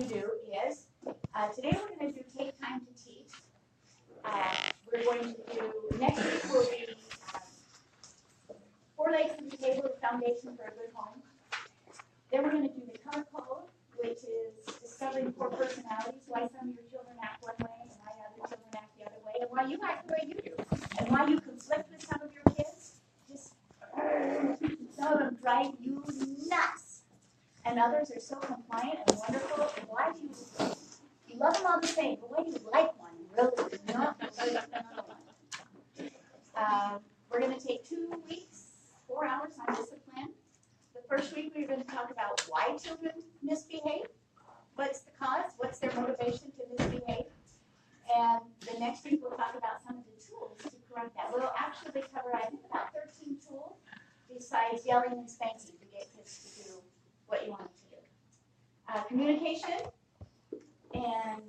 to do is, today we're going to do take time to teach. We're going to do, next week will be 4 legs to the table, the foundation for a good home. Then we're going to do the color code, which is discovering core personalities, why some of your children act one way and why other children act the other way, and why you act the way you do, and why you conflict with some of your kids. Just some of them drive you nuts, and others are so compliant and wonderful. And why do you love them all the same, but why do you like one really not like another one? We're going to take 2 weeks, 4 hours on discipline. The first week we're going to talk about why children misbehave. What's the cause? What's their motivation to misbehave? And the next week we'll talk about some of the tools to correct that. We'll actually cover, I think, about 13 tools besides yelling and spanking to get kids to do what you want them to do. Communication. And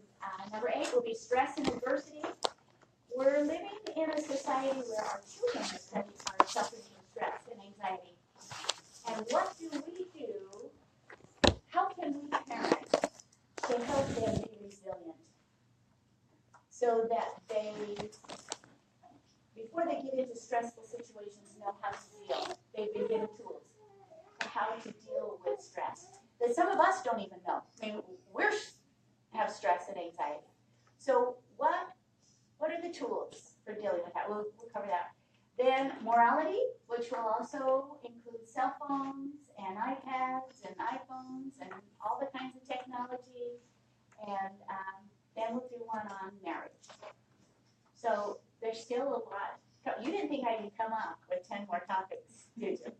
number 8 will be stress and adversity. We're living in a society where our children are suffering from stress and anxiety. And what do we do? How can we parent to help them be resilient so that they, before they get into stressful situations, know how to deal? They've been given tools for how to deal with stress that some of us don't even know. I mean, we have stress and anxiety. So what are the tools for dealing with that? We'll cover that. Then morality, which will also include cell phones and iPads and iPhones and all the kinds of technology. And then we'll do one on marriage. So there's still a lot. You didn't think I could come up with 10 more topics, did you?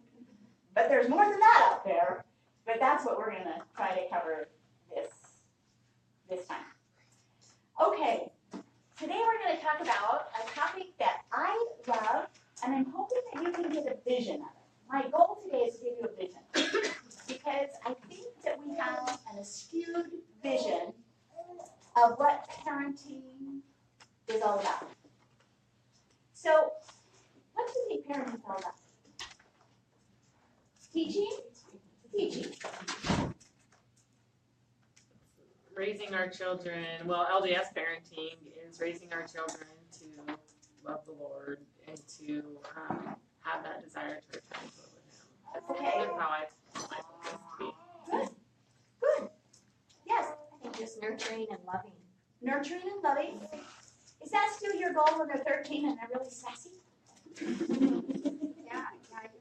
But there's more than that out there. But that's what we're going to try to cover this time. Okay. Today we're going to talk about a topic that I love, and I'm hoping that you can get a vision of it. My goal today is to give you a vision, because I think that we have an askewed vision of what parenting is all about. So, what do you think parenting is all about? Teaching? Teaching. Raising our children, well, LDS parenting is raising our children to love the Lord and to have that desire to return to live with Him. That's kind of how I think it to be. Good. Good. Yes. I think just nurturing and loving. Nurturing and loving. Is that still your goal when they're 13 and they're really sassy? Yeah, you're right.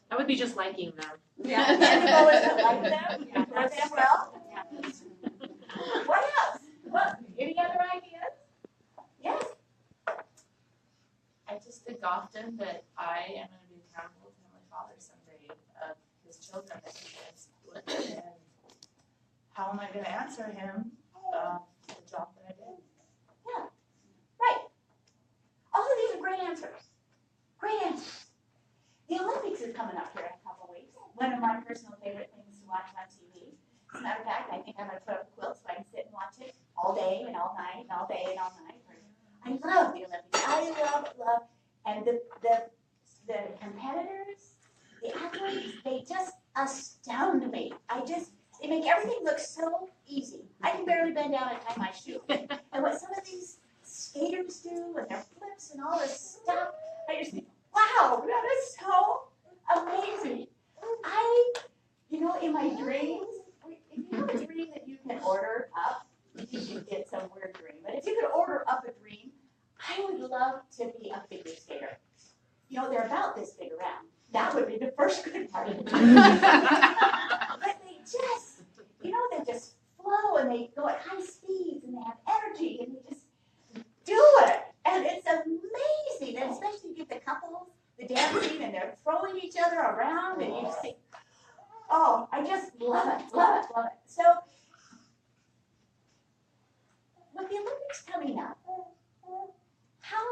That would be just liking them. Yeah. And the goal is to like them? Yeah. Love them well? Yeah. What else? What? Any other ideas? Yes. I just think often that I am going to be accountable to Heavenly Father someday of His children that He gives with, and how am I going to answer Him the job that I did? Yeah. Right. All of these are great answers. Great answers. The Olympics is coming up here in a couple of weeks. One of my personal favorite things to watch on TV. As a matter of fact, I think I'm going to put up a quilt so I can sit and watch it all day and all night and all day and all night. I love the Olympics. I love, and the competitors, the athletes, they just astound me. They make everything look so easy. I can barely bend down and tie my shoe. And what some of these skaters do and their flips and all this stuff, I just think, wow, that is so amazing. In my dreams, if you have a dream that you can order up, you can get some weird dream. But if you could order up a dream, I would love to be a figure skater. They're about this big around. That would be the first good part of the dream. But they just flow and they go at high speeds and they have energy and they just do it. And it's amazing. And especially you get the couples, the dancing, and they're throwing each other around and you just think, oh, I just love it, love it, love it. So, with the Olympics coming up, how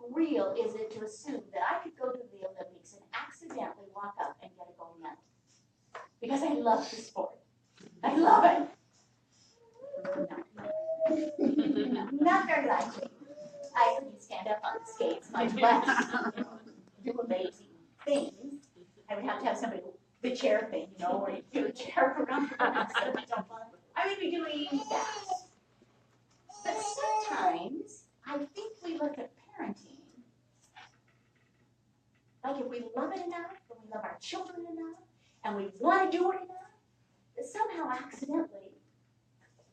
real is it to assume that I could go to the Olympics and accidentally walk up and get a gold medal? Because I love the sport. I love it. No. Not very likely. I couldn't stand up on the skates, much less do amazing things. I would have to have somebody, the chair thing, where you do a chair around around the room instead of jump on. I would be doing that. But sometimes I think we look at parenting like if we love it enough, and we love our children enough, and we want to do it enough, that somehow accidentally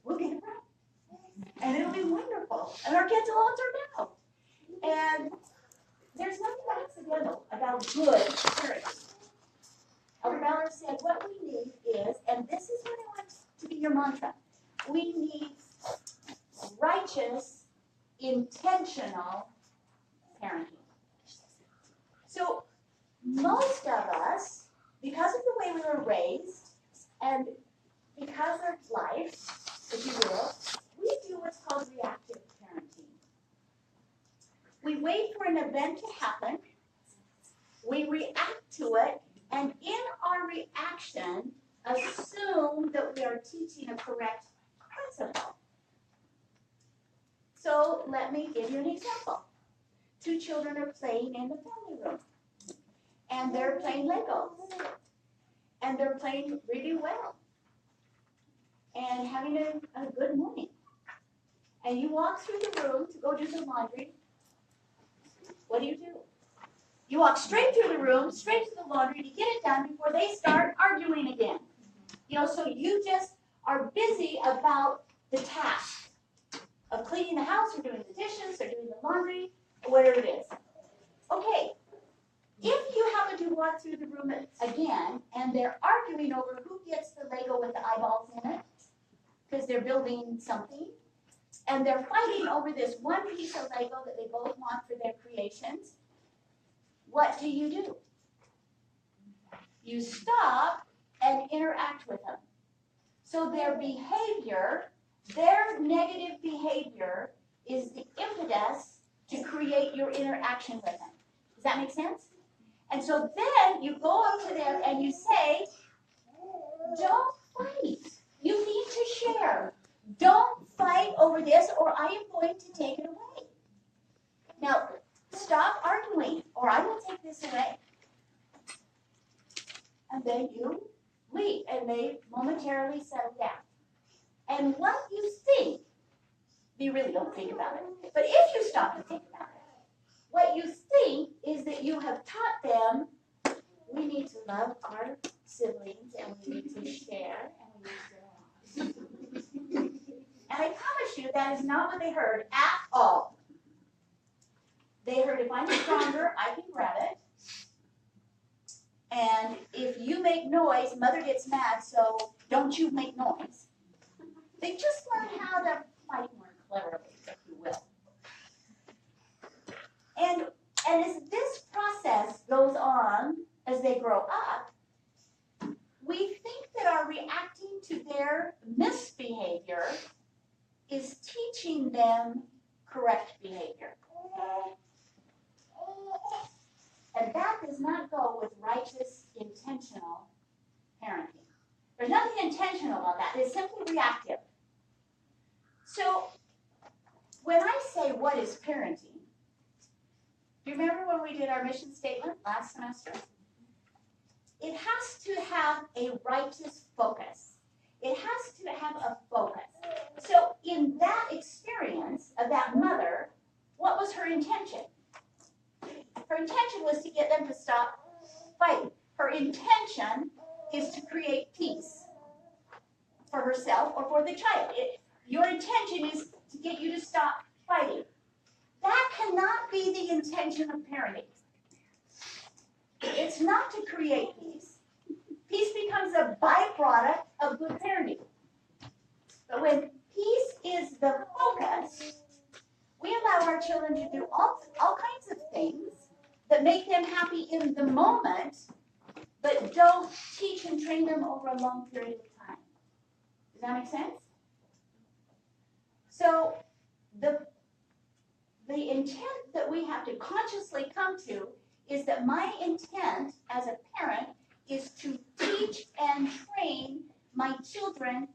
we'll get it right. And it'll be wonderful. And our kids will all turn out. And there's nothing accidental about good parenting. Elder Ballard said what we need is, and this is what I want to be your mantra, we need righteous, intentional parenting. So most of us, because of the way we were raised, and because of life, if you will, we do what's called reactive parenting. We wait for an event to happen, we react to it, and in our reaction, assume that we are teaching a correct principle. So let me give you an example. Two children are playing in the family room, and they're playing Legos, and they're playing really well, and having a good morning. And you walk through the room to go do the laundry. What do? You walk straight through the room, straight to the laundry to get it done before they start arguing again. So you just are busy about the task of cleaning the house or doing the dishes or doing the laundry or whatever it is. Okay, if you happen to walk through the room again and they're arguing over who gets the Lego with the eyeballs in it, because they're building something, and they're fighting over this one piece of Lego that they both want for their creations, what do? You stop and interact with them. So their behavior, their negative behavior, is the impetus to create your interaction with them. Does that make sense? And so then you go up to them and you say, don't fight. You need to share. Don't fight over this or I am going to take it away. Now, stop arguing or I will take this away. And then you leave and they momentarily settle down. And what you think, you really don't think about it, but if you stop to think about it, what you think is that you have taught them, we need to love our siblings and we need to share and we need to love. And I promise you that is not what they heard at all. They heard if I'm stronger, I can grab it. And if you make noise, mother gets mad, so don't you make noise. They just learn how to fight more cleverly, if you will. And as this process goes on, as they grow up, we think that our reacting to their misbehavior is teaching them correct behavior. And that does not go with righteous, intentional parenting. There's nothing intentional about that. It's simply reactive. So, when I say what is parenting, do you remember when we did our mission statement last semester? It has to have a righteous focus. It has to have a focus. So, in that experience of that mother, what was her intention? Her intention was to get them to stop fighting. Her intention is to create peace for herself or for the child. Your intention is to get you to stop fighting. That cannot be the intention of parenting. It's not to create peace. Peace becomes a byproduct of good parenting. But when peace is the focus, we allow our children to do all kinds of things that make them happy in the moment, but don't teach and train them over a long period of time. Does that make sense? So the intent that we have to consciously come to is that my intent as a parent is to teach and train my children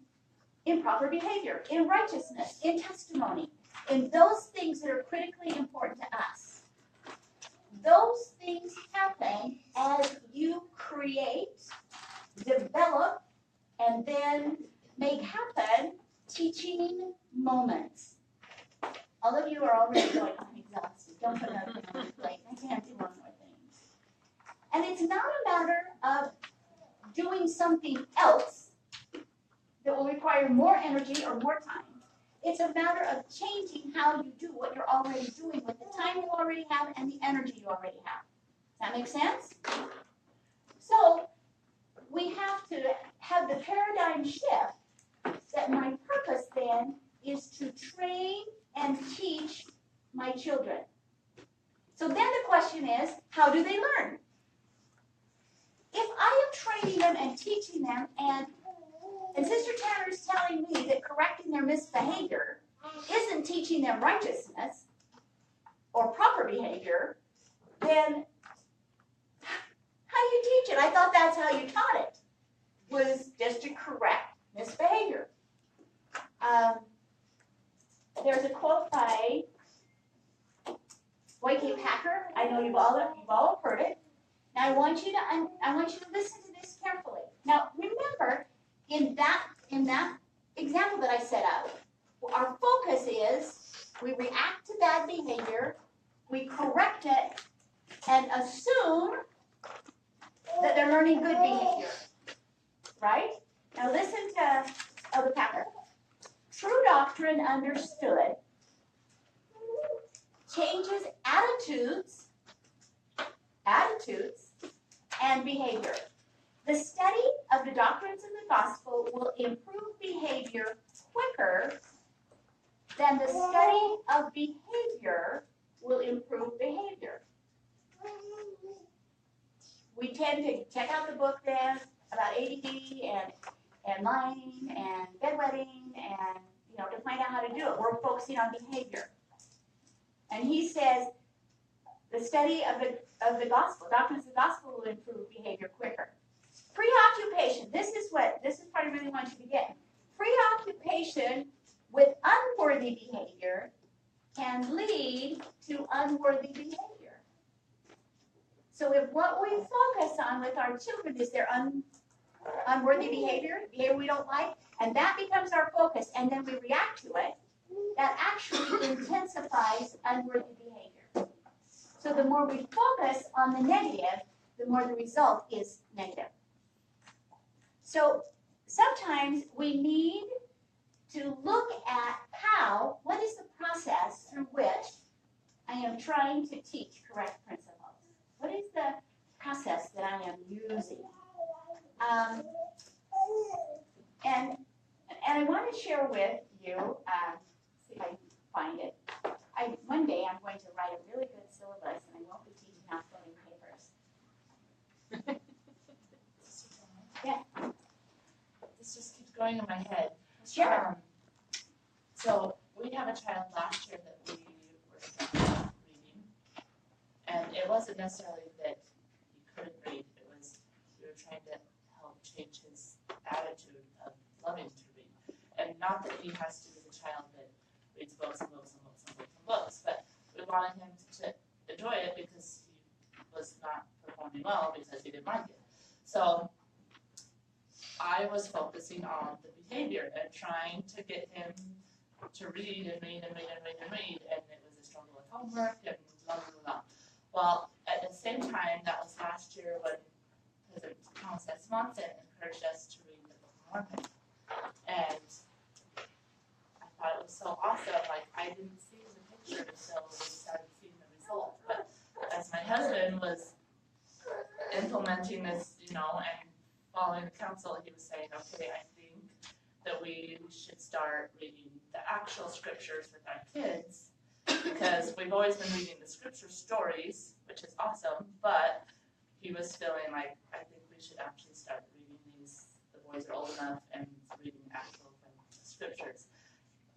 in proper behavior, in righteousness, in testimony, in those things that are critically important to us. Those things happen as you create, develop, and and then make happen teaching moments. All of you are already going, I'm exhausted. Don't put another thing on your plate. I can't do one more thing. And it's not a matter of doing something else that will require more energy or more time. It's a matter of changing how you do what you're already doing with the time you already have and the energy you already have. Does that make sense? So we have to have the paradigm shift that my purpose then is to train and teach my children. So then the question is, how do they learn? If I am training them and teaching them, and Sister Tanner is telling me that correcting their misbehavior isn't teaching them righteousness or proper behavior, then how do you teach it? I thought that's how you taught it, was just to correct misbehavior. There's a quote by Boyke Packer. I know you've all heard it. Now I want you to listen to this carefully. Now remember, in that example that I set up, our focus is we react to bad behavior, we correct it, and assume that they're learning good behavior. Right? Now listen to Elder Packer. True doctrine understood changes attitudes and behavior. The study of the doctrines of the gospel will improve behavior quicker than the study of behavior will improve behavior. We tend to check out the book then about ADD and lying and bedwetting and to find out how to do it. We're focusing on behavior. And he says the study of the gospel, doctrines of the gospel, will improve behavior quicker. Preoccupation. This is what I really want you to get. Preoccupation with unworthy behavior can lead to unworthy behavior. So if what we focus on with our children is their unworthy behavior we don't like, and that becomes our focus, and then we react to it, that actually intensifies unworthy behavior. So the more we focus on the negative, the more the result is negative. So sometimes we need to look at what is the process through which I am trying to teach correct principles? What is the process that I am using? And I want to share with you, see if I can find it. One day I'm going to write a really good syllabus, and I won't be teaching how floating papers. Yeah. This just keeps going in my head. Sure. So we have a child last year that we were studying reading, and it wasn't necessarily that he couldn't read. It was we were trying to help change his attitude of loving to read, and not that he has to be the child that reads books and books and books and books and books, but we wanted him to enjoy it because he was not performing well because he didn't like it. So I was focusing on the behavior and trying to get him to read and read and read and read and read, and it was a struggle with homework and blah, blah, blah. Well, at the same time, that was last year when President Thomas S. Monson encouraged us to read the Book of Mormon. And I thought it was so awesome. Like, I didn't see the picture until we started seeing the result. But as my husband was implementing this, and following the counsel, he was saying, okay, I think that we should start reading the actual scriptures with our kids, because we've always been reading the scripture stories, which is awesome, but he was feeling like, I think we should actually start reading these. The boys are old enough and reading actual scriptures.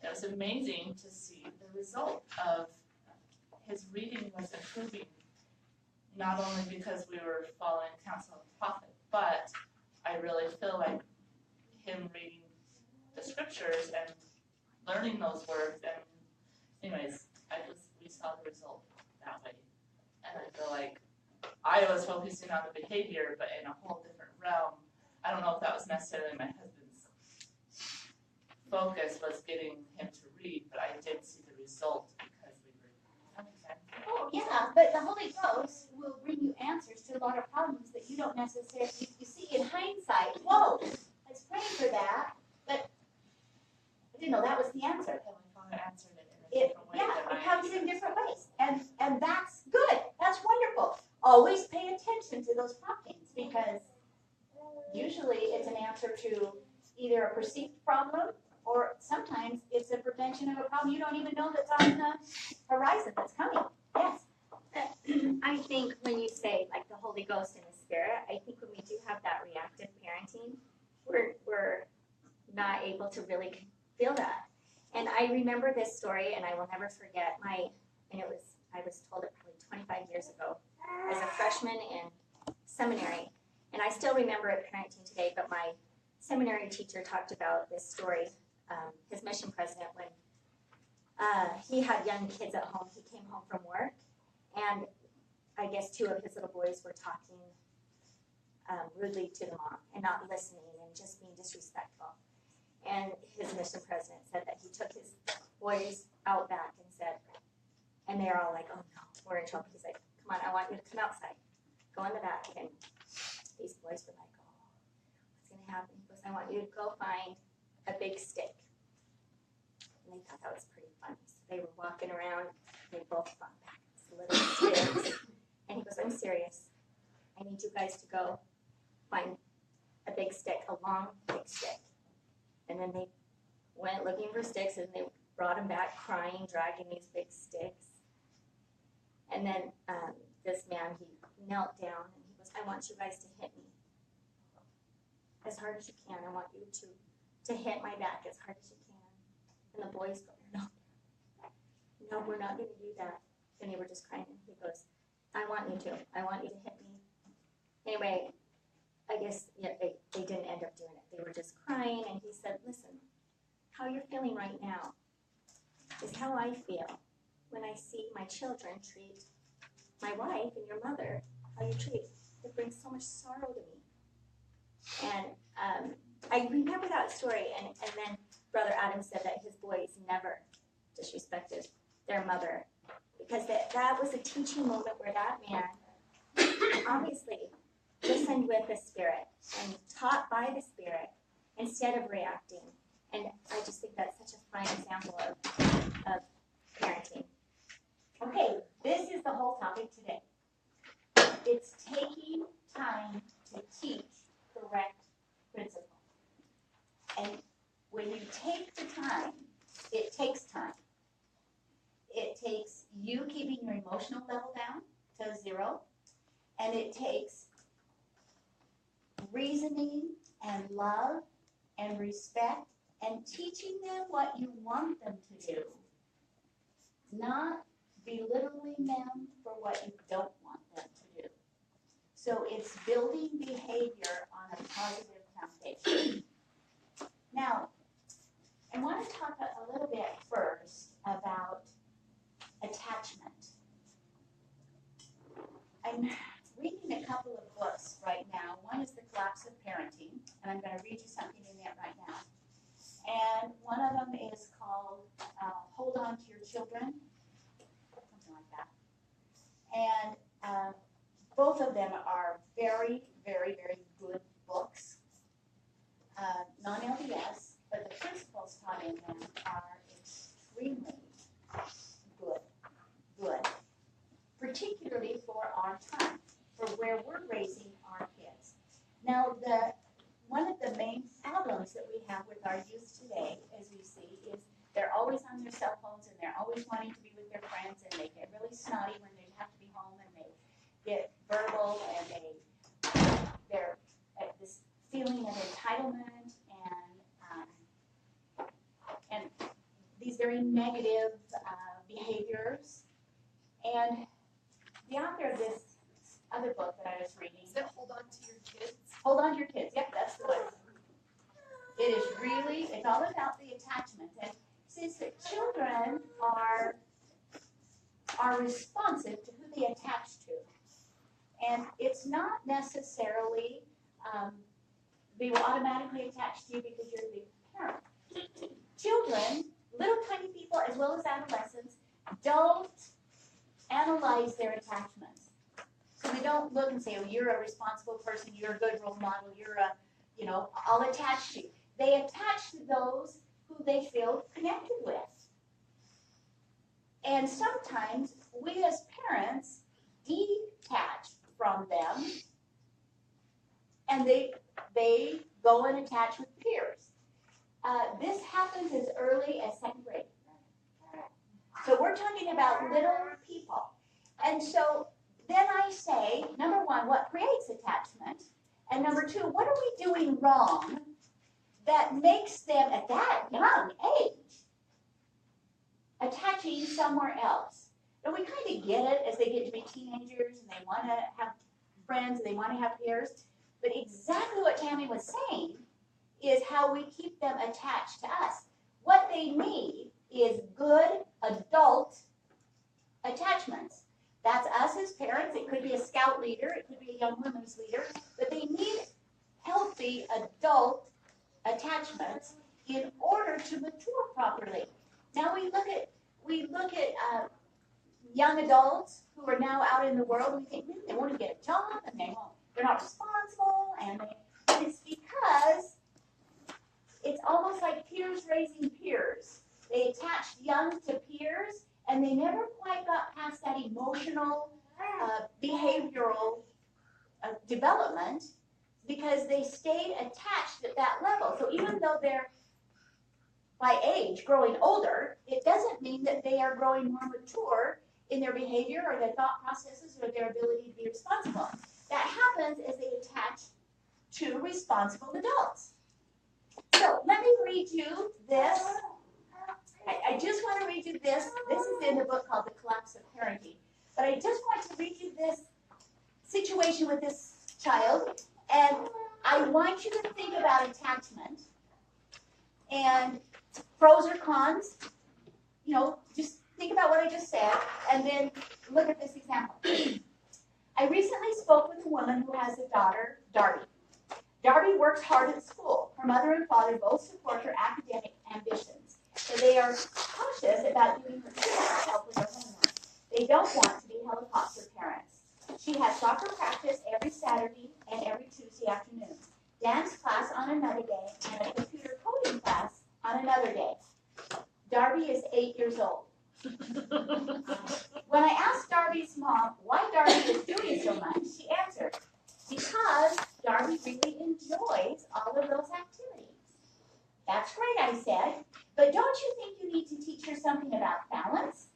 It was amazing to see the result of his reading was improving, not only because we were following counsel of the prophet, but I really feel like him reading the scriptures and learning those words, and anyways, we saw the result that way. And I feel like I was focusing on the behavior, but in a whole different realm. I don't know if that was necessarily my husband's focus was getting him to read, but I did see the result because we were. Does that make sense? Oh, yeah, but the Holy Ghost will bring you answers to a lot of problems that you don't necessarily, you see in hindsight, whoa, I was praying for that, but I didn't know that was the answer. Heavenly Father answered it in a different way than It I comes did. in different ways, and that's good, that's wonderful. Always pay attention to those promptings, because usually it's an answer to either a perceived problem, or sometimes it's a prevention of a problem you don't even know that's on the horizon that's coming. Yes. I think when you say like the Holy Ghost and the Spirit, I think when we do have that reactive parenting, we're not able to really feel that. And I remember this story, and I will never forget I was told it probably 25 years ago as a freshman in seminary, and I still remember it parenting today. But my seminary teacher talked about this story. His mission president, when he had young kids at home, he came home from work, and I guess two of his little boys were talking rudely to the mom and not listening and just being disrespectful. And his mission president said that he took his boys out back and said, and they're all like, oh no, we're in trouble. He's like, come on, I want you to come outside. Go in the back. And these boys were like, oh, what's going to happen? He goes, I want you to go find a big stick. And they thought that was pretty funny. So they were walking around. They both brought back this little sticks. And he goes, I'm serious. I need you guys to go find a big stick, a long, big stick. And then they went looking for sticks, and they brought him back crying, dragging these big sticks. And then this man, he knelt down, and he goes, I want you guys to hit me as hard as you can. I want you to hit my back as hard as you can. And the boys go, no, we're not going to do that. And they were just crying. And he goes, I want you to hit me. Anyway, I guess they didn't end up doing it. They were just crying, and he said, listen, how you're feeling right now is how I feel when I see my children treat my wife and your mother, how you treat. It brings so much sorrow to me. And I remember that story, and then Brother Adam said that his boys never disrespected their mother, because that was a teaching moment where that man obviously listened with the Spirit and taught by the Spirit instead of reacting. And I just think that's such a fine example of parenting. Okay, this is the whole topic today. It's taking time to teach correct principle. And when you take the time, it takes time. It takes you keeping your emotional level down to 0, and it takes reasoning and love and respect and teaching them what you want them to do, not belittling them for what you don't want them to do. So it's building behavior on a positive foundation. Now, I want to talk a little bit first about attachment. I'm reading a couple of books right now. One is The Collapse of Parenting, and I'm going to read you something in it right now. And one of them is called Hold On to Your Children, something like that. And both of them are very, very, very good books, non-LDS, but the principles taught in them are extremely good, particularly for our time, for where we're raising our kids. Now, one of the main problems that we have with our youth today, as we see, is they're always on their cell phones, and they're always wanting to be with their friends, and they get really snotty when they have to be home, and they get verbal, and they're at this feeling of entitlement, and these very negative behaviors. And the author of this other book that I was reading, Is it Hold On to Your Kids? Hold On to Your Kids, yep, that's the one. It is really, it's all about the attachment. And since the children are responsive to who they attach to. And it's not necessarily, they will automatically attach to you because you're the parent. children, little tiny people as well as adolescents, don't analyze their attachments. So they don't look and say, oh, you're a responsible person, you're a good role model, you're a, I'll attach to you. They attach to those who they feel connected with. And sometimes we as parents detach from them, and they go and attach with peers. This happens as early as second grade. So we're talking about little people. And so then I say, number one, what creates attachment? And number two, what are we doing wrong that makes them at that young age attaching somewhere else? And we kind of get it as they get to be teenagers and they want to have friends and they want to have peers. But exactly what Tammy was saying is how we keep them attached to us. What they need is good adult attachments. That's us as parents. It could be a scout leader. It could be a young women's leader. But they need healthy adult attachments in order to mature properly. Now we look at young adults who are now out in the world, and we think they want to get a job and they're not responsible, and it's because it's almost like peers raising peers. They attach young to peers, and they never quite got past that emotional, behavioral development because they stayed attached at that level. So even though they're by age growing older, it doesn't mean that they are growing more mature in their behavior or their thought processes or their ability to be responsible. That happens as they attach to responsible adults. So let me read you this. I just want to read you this. This is in the book called The Collapse of Parenting. But I just want to read you this situation with this child. And I want you to think about attachment and pros or cons. Just think about what I just said and then look at this example. I recently spoke with a woman who has a daughter, Darby. Darby works hard at school. Her mother and father both support her academic ambitions. So they are cautious about giving her too much help with her homework. They don't want to be helicopter parents. She has soccer practice every Saturday and every Tuesday afternoon, dance class on another day, and a computer coding class on another day. Darby is 8 years old. When I asked Darby's mom why Darby is doing so much, she answered, because Darby really enjoys all of those activities. That's great, I said, but don't you think you need to teach her something about balance,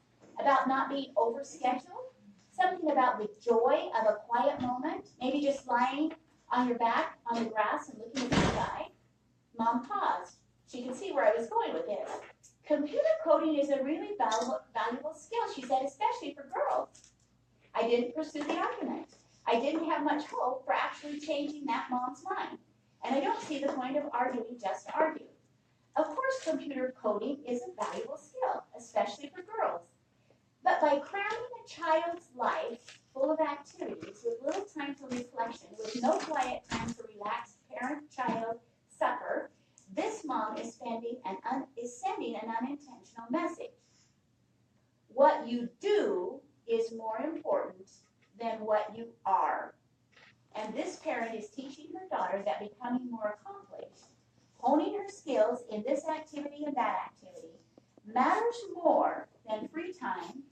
about not being overscheduled, something about the joy of a quiet moment, maybe just lying on your back on the grass and looking at the sky? Mom paused. She could see where I was going with this. Computer coding is a really valuable skill, she said, especially for girls. I didn't pursue the argument. I didn't have much hope for actually changing that mom's mind. And I don't see the point of arguing just to argue. Of course, computer coding is a valuable skill, especially for girls. But by cramming a child's life full of activities with little time for reflection, with no quiet time for relaxed parent-child supper, this mom is sending an unintentional message. What you do is more important than what you are. And this parent is teaching her daughter that becoming more accomplished, honing her skills in this activity and that activity, matters more than free time,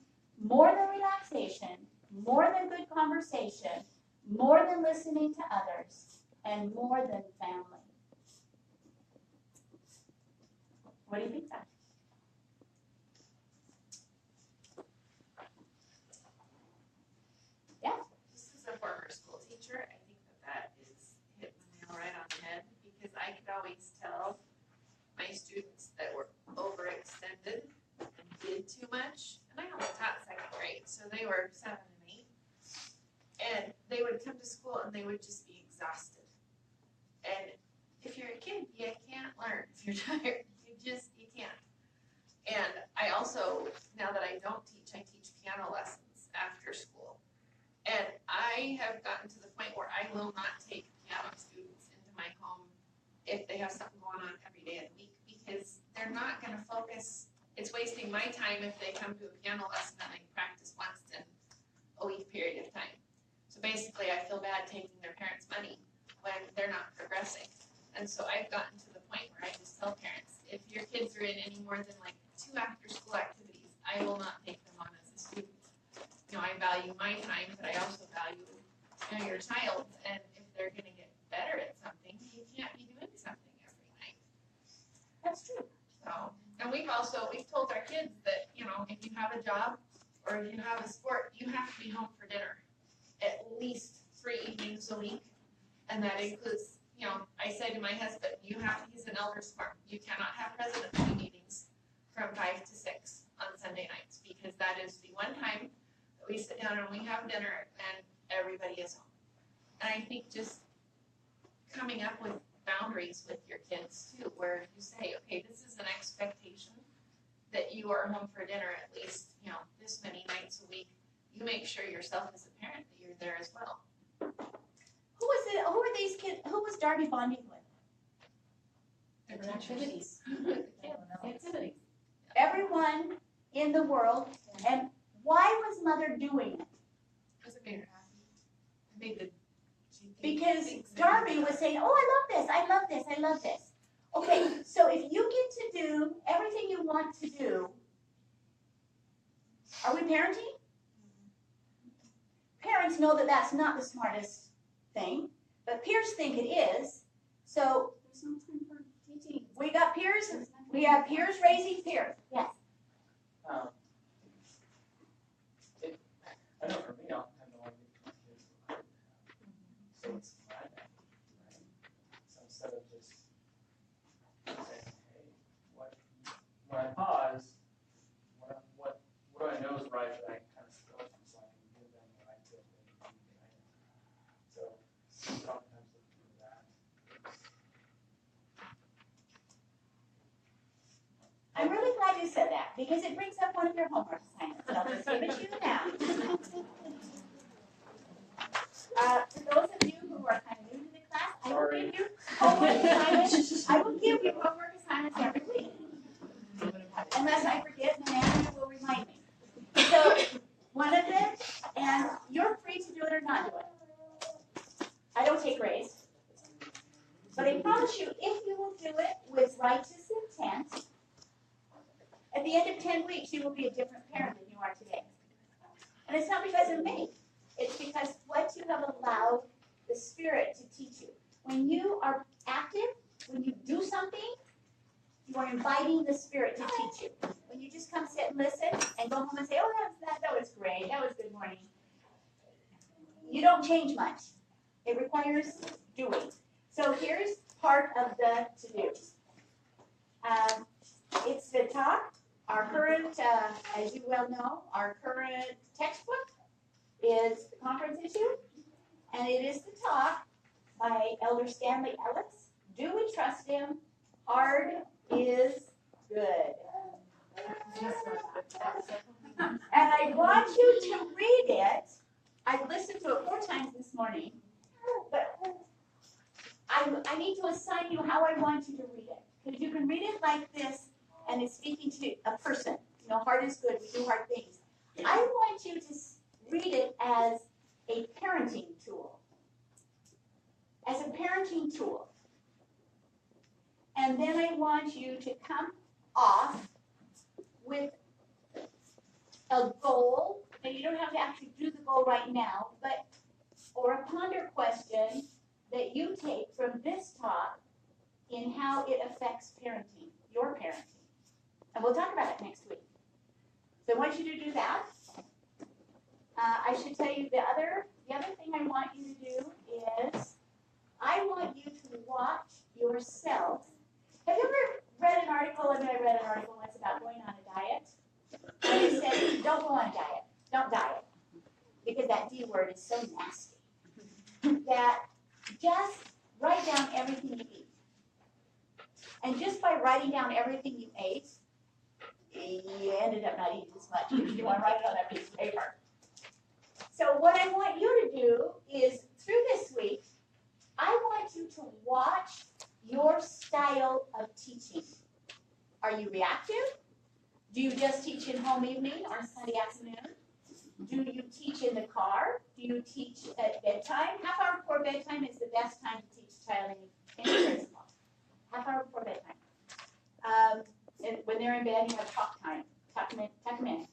more than relaxation, more than good conversation, more than listening to others, and more than family. What do you think, Zach? Yeah. Just as a former school teacher, I think that is hit the nail right on the head, because I could always tell my students that were overextended and did too much. And I only taught second grade, so they were 7 and 8. And they would come to school and they would just be exhausted. And if you're a kid, you can't learn. If you're tired, you can't. And I also, now that I don't teach, I teach piano lessons after school. And I have gotten to the point where I will not take piano students into my home if they have something going on every day of the week, because they're not gonna focus, it's wasting my time if they come to a piano lesson and they practice once in a week period of time. So basically, I feel bad taking their parents' money when they're not progressing. And so I've gotten to the point where I just tell parents, if your kids are in any more than like 2 after-school activities, I will not take them on as a student. You know, I value my time, but I also value, you know, your child's, and if they're gonna get better at something, you can't be doing something every night. That's true. So, and we've told our kids that, you know, if you have a job or if you have a sport, you have to be home for dinner at least 3 evenings a week. And that includes, you know, I said to my husband, he's an elders quorum. You cannot have presidency meetings from 5 to 6 on Sunday nights, because that is the one time that we sit down and we have dinner and everybody is home. And I think just coming up with boundaries with your kids too, where you say, okay, this is an expectation that you are home for dinner at least, you know, this many nights a week. You make sure yourself as a parent that you're there as well. Who are these kids, who was Darby bonding with? Their activities. Activities. Everyone in the world, and why was Mother doing it? Because it made her happy. It made the Because Darby was saying, oh, I love this, I love this, I love this. Okay, so if you get to do everything you want to do, are we parenting? Parents know that that's not the smartest thing, but peers think it is. So There's no time for teaching. we got peers, we have peers raising peers. Yes. I know for me, oftentimes I want to get my kids to learn. So it's my bad, right? So instead of just saying, hey, when I pause, what do I know is right that I can kind of still from, so I can give them what I feel they need, right? So oftentimes looking for that. I'm really glad you said that, because it brings up one of your homework assignments. I'll just give it to you now. For those of you who are kind of new to the class, I will give you homework assignments. I will give you homework assignments every week. Unless I forget, and then Anna will remind me. So, one of them, and you're free to do it or not do it. I don't take grades. But I promise you, if you will do it with righteous intent, at the end of 10 weeks, you will be a different parent than you are today. And it's not because of me. It's because what you have allowed the Spirit to teach you. When you are active, when you do something, you are inviting the Spirit to teach you. When you just come sit and listen and go home and say, oh, that was great, that was good morning, you don't change much. It requires doing. So here's part of the to-dos. It's the talk. Our current, as you well know, our current textbook is the conference issue, and it is the talk by Elder Stanley Ellis. Do we trust him? Hard is good. And I want you to read it. I listened to it 4 times this morning, but I need to assign you how I want you to read it. Because you can read it like this, and it's speaking to a person. You know, hard is good, we do hard things. I want you to read it as a parenting tool. As a parenting tool. And then I want you to come off with a goal. Now, you don't have to actually do the goal right now, but, or a ponder question that you take from this talk in how it affects parenting, your parenting. And we'll talk about it next week. So I want you to do that. I should tell you the other thing I want you to do is I want you to watch yourself. Have you ever read an article? I read an article once about going on a diet. And it said, don't go on a diet. Don't diet. Because that D word is so nasty. That just write down everything you eat. And just by writing down everything you ate, you ended up not eating as much because you want to write it on that piece of paper. So what I want you to do is, through this week, I want you to watch your style of teaching. Are you reactive? Do you just teach in home evening or Sunday afternoon? Do you teach in the car? Do you teach at bedtime? Half hour before bedtime is the best time to teach a child any grade school. Half hour before bedtime. And when they're in bed, you have talk time. Tuck them in, tuck them in,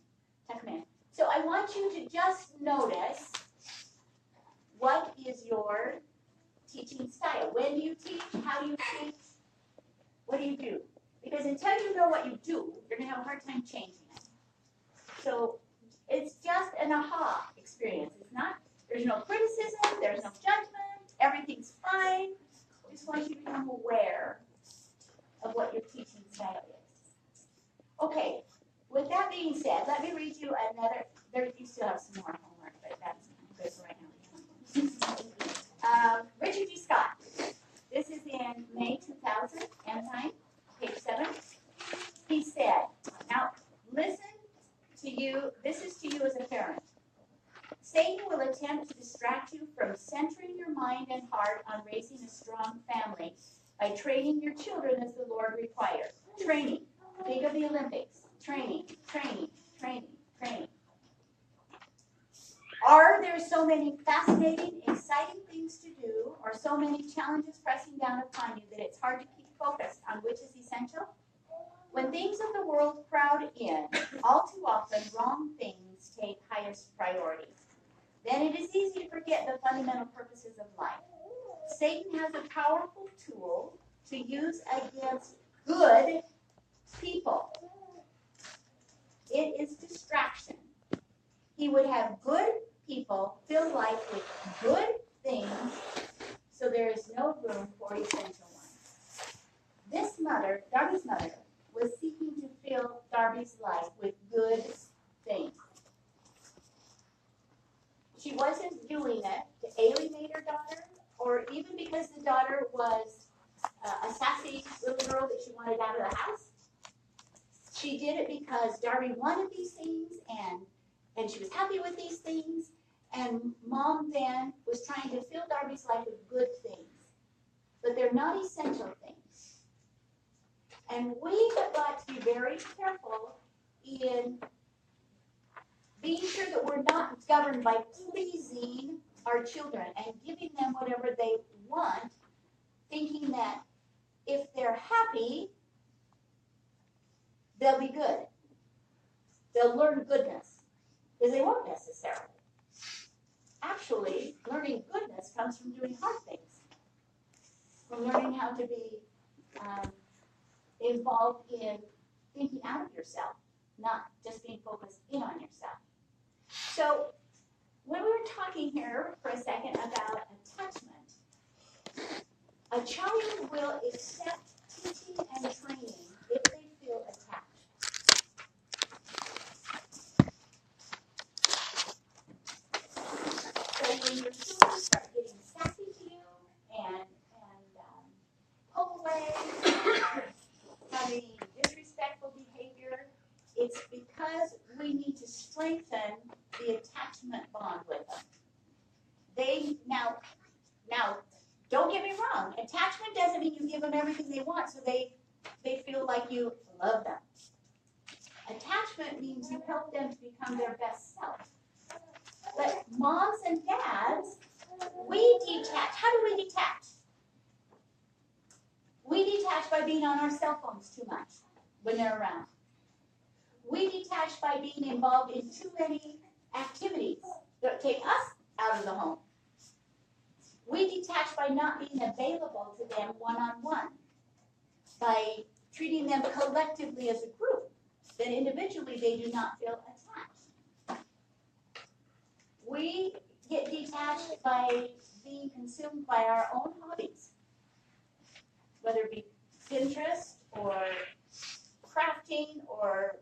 tuck them in. So I want you to just notice, what is your teaching style? When do you teach? How do you teach? What do you do? Because until you know what you do, you're going to have a hard time changing it. So it's just an aha experience. It's not, there's no criticism, there's no judgment, everything's fine. I just want you to become aware of what your teaching style is. Okay, with that being said, let me read you another, you still have some more homework, but that's good for right now. Richard G. Scott. This is in May 2000, Time, page 7. He said, now listen to you, this is to you as a parent. Satan will attempt to distract you from centering your mind and heart on raising a strong family by training your children as the Lord requires. Training. Think of the Olympics. Training, training, training, training. Are there so many fascinating, exciting things to do, or so many challenges pressing down upon you that it's hard to keep focused on which is essential? When things of the world crowd in, all too often wrong things take highest priority. Then it is easy to forget the fundamental purposes of life. Satan has a powerful tool to use against good people. It is distraction. He would have good people fill life with good things, so there is no room for essential ones. This mother, Darby's mother, was seeking to fill Darby's life with good things. She wasn't doing it to alienate her daughter, or even because the daughter was a sassy little girl that she wanted out of the house. She did it because Darby wanted these things, and she was happy with these things, and Mom then was trying to fill Darby's life with good things. But they're not essential things. And we have got to be very careful in being sure that we're not governed by pleasing our children and giving them whatever they want, thinking that if they're happy, they'll be good. They'll learn goodness, because they won't necessarily. Actually, learning goodness comes from doing hard things, from learning how to be involved in thinking out of yourself, not just being focused in on yourself. So, when we were talking here for a second about attachment, a child will accept teaching and training if they feel attached. So when your children start getting sassy to you and pull away, having disrespectful behavior, it's because we need to strengthen the attachment bond with them. Now, don't get me wrong. Attachment doesn't mean you give them everything they want so they feel like you love them. Attachment means you help them to become their best self. But moms and dads, we detach. How do we detach? We detach by being on our cell phones too much when they're around. We detach by being involved in too many activities that take us out of the home. We detach by not being available to them one-on-one, by treating them collectively as a group, that individually they do not feel attached. We get detached by being consumed by our own hobbies, whether it be Pinterest or crafting or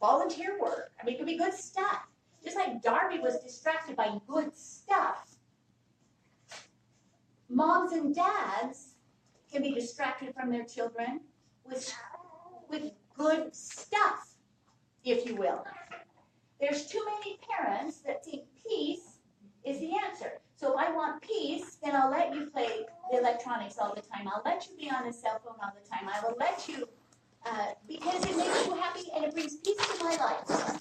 volunteer work. I mean, it could be good stuff. Just like Darby was distracted by good stuff, moms and dads can be distracted from their children with good stuff, if you will. There's too many parents that think peace is the answer. So if I want peace, then I'll let you play the electronics all the time. I'll let you be on a cell phone all the time. I will let you because it makes you happy and it brings peace to my life.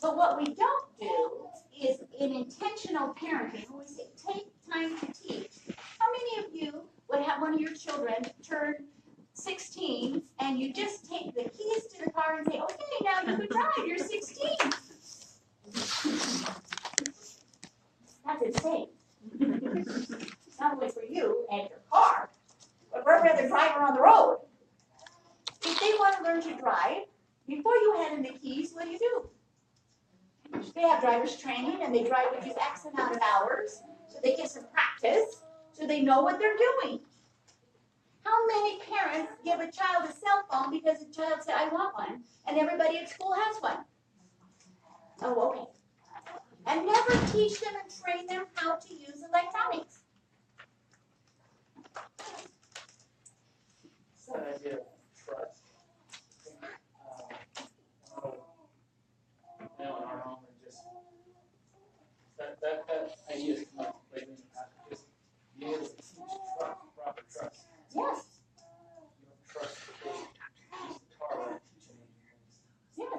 But what we don't do is in intentional parenting, when we say take time to teach. How many of you would have one of your children turn 16 and you just take the keys to the car and say, okay, now you can drive, you're 16. That's insane. Not only for you and your car, but for every other driver on the road. If they want to learn to drive, before you hand them the keys, what do? They have driver's training and they drive with you X amount of hours, so they get some practice, so they know what they're doing. How many parents give a child a cell phone because the child said, I want one, and everybody at school has one? Oh, okay. And never teach them and train them how to use electronics. It's that idea of trust. In our home, and just that idea has come up lately in the past. Just being able to teach trust, proper trust. Yes, You don't trust the kid use the car without teaching them things. yes.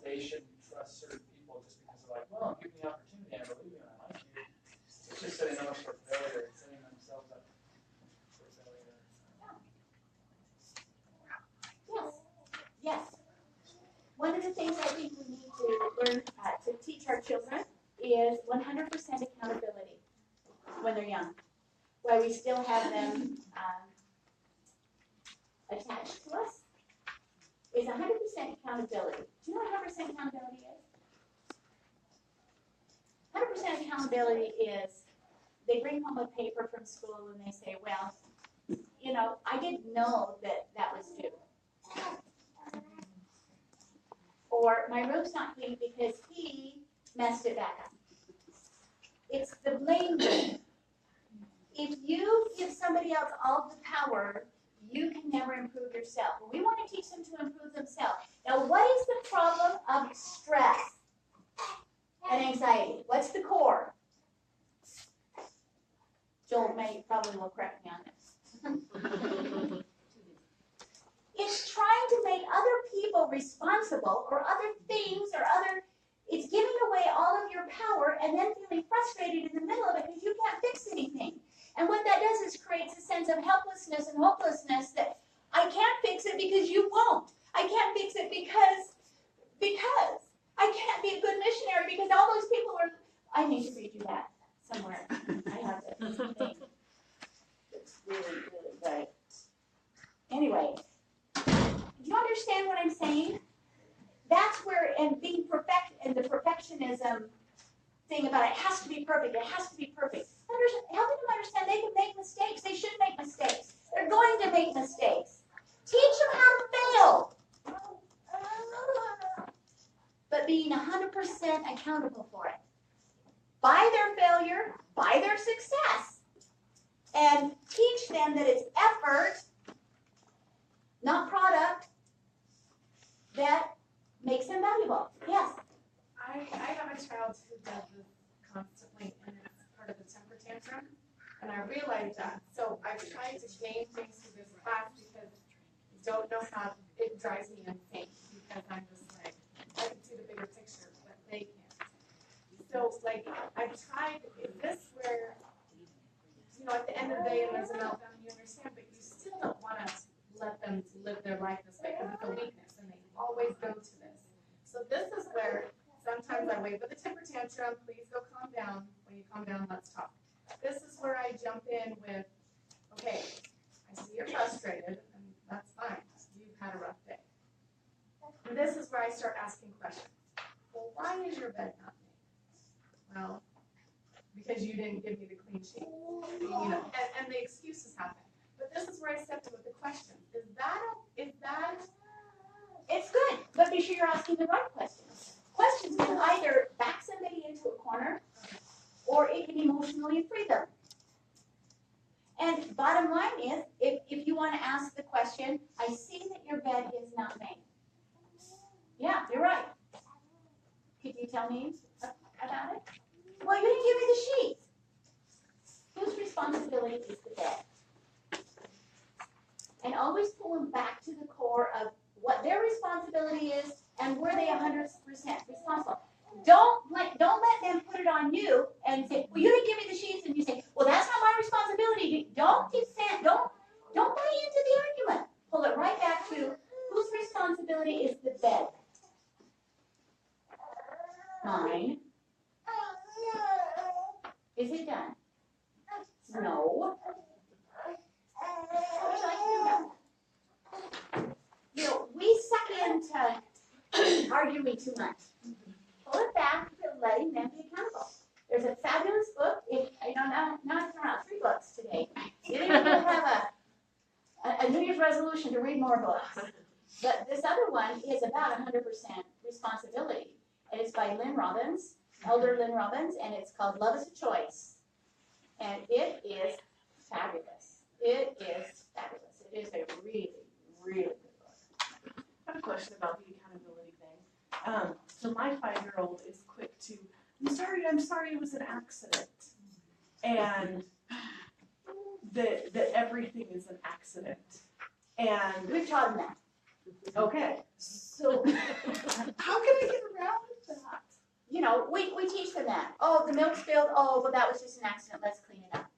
They shouldn't trust certain people just because they're like, well, give me the opportunity, I believe you, and I like you. It's just setting them up for failure, and setting themselves up for failure. Yes, yes. One of the things I think we need to learn to teach our children is 100% accountability when they're young. Why we still have them attached to us is 100% accountability. Do you know what 100% accountability is? 100% accountability is they bring home a paper from school and they say, well, you know, I didn't know that that was due. Or my room's not clean because he messed it back up. It's the blame game. If you give somebody else all the power, you can never improve yourself. We want to teach them to improve themselves. Now, what is the problem of stress and anxiety? What's the core? Joel probably will correct me on this. It's trying to make other people responsible or other things or other, it's giving away all of your power and then feeling frustrated in the middle of it because you can't fix anything. And what that does is creates a sense of helplessness and hopelessness that I can't fix it because you won't. I can't fix it because I can't be a good missionary because all those people are, I need to read you that somewhere. I have this thing. It's really, really good. Anyway. Do you understand what I'm saying? That's where, and being perfect, and the perfectionism thing about it has to be perfect, it has to be perfect. Helping them understand they can make mistakes, they should make mistakes. They're going to make mistakes. Teach them how to fail. But being 100% accountable for it. By their failure, by their success. And teach them that it's effort, not product, that makes them valuable. Yes? I have a child who does this constantly, and it's part of the temper tantrum, and I realize that. So I've tried to change things to this class because I don't know how, it drives me insane because I'm just like, I can see the bigger picture, but they can't. So, like, I've tried, is this where, you know, at the end of the day, and there's a meltdown, you understand, but you still don't want to let them live their life this way because it's a weakness, and they always go to this. So this is where sometimes I wait for the temper tantrum, please go calm down. When you calm down, let's talk. This is where I jump in with, okay, I see you're frustrated, and that's fine. You've had a rough day. And this is where I start asking questions. Well, why is your bed not made? Well, because you didn't give me the clean sheet. You know, and the excuses happen. But this is where I step in with the question. Is that It's good, but be sure you're asking the right questions. Questions can either back somebody into a corner, or it can emotionally free them. And bottom line is, if you want to ask the question, I see that your bed is not made. Yeah, you're right. Could you tell me about it? Well, you didn't give me the sheets. Whose responsibility is the bed? and always pull them back to the core of what their responsibility is and were they 100% responsible. Don't let them put it on you and say, well, you didn't give me the sheets, and you say, well, that's not my responsibility. Don't buy into the argument. Pull it right back to whose responsibility is the bed? Mine. Is it done? No. What would you like to do about that? You know, we suck into arguing too much. Pull it back to letting them be accountable. There's a fabulous book. Now I've thrown out 3 books today. You didn't even have a New Year's resolution to read more books. But this other one is about 100% responsibility. And it's by Lynn Robbins, Elder Lynn Robbins, and it's called Love is a Choice. And it is fabulous. It is fabulous. It is a really, really good book. I have a question about the accountability thing. So my 5-year-old is quick to, I'm sorry, it was an accident. And that everything is an accident. And We've taught them that. okay, so how can I get around that? You know, we teach them that. Oh, the milk spilled. Oh, well, that was just an accident. Let's clean it up.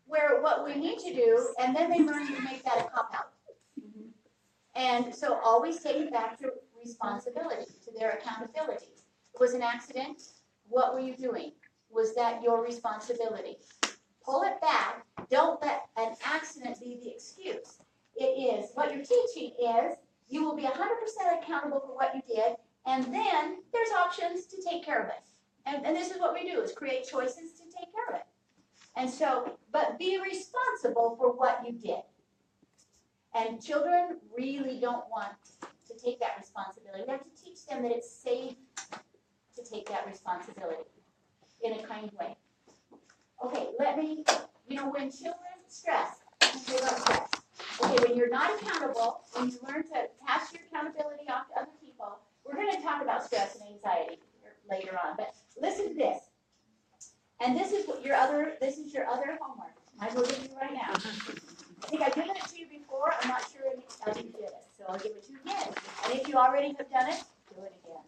Where what we need to do, and then they learn to make that a cop-out. And so always take it back to responsibility, to their accountability. It was an accident. What were you doing? Was that your responsibility? Pull it back. Don't let an accident be the excuse. It is, what you're teaching is, you will be 100% accountable for what you did, and then there's options to take care of it. And this is what we do, is create choices to take care of it. And so, but be responsible for what you did. And children really don't want to take that responsibility. We have to teach them that it's safe to take that responsibility in a kind way. Okay, when children stress, they love stress. Okay, when you're not accountable, when you learn to pass your accountability off to other people, we're going to talk about stress and anxiety later on. But listen to this. And this is your other homework. Might as well give you right now. I think I've given it to you before. I'm not sure if you did it. So I'll give it to you again. And if you already have done it, do it again.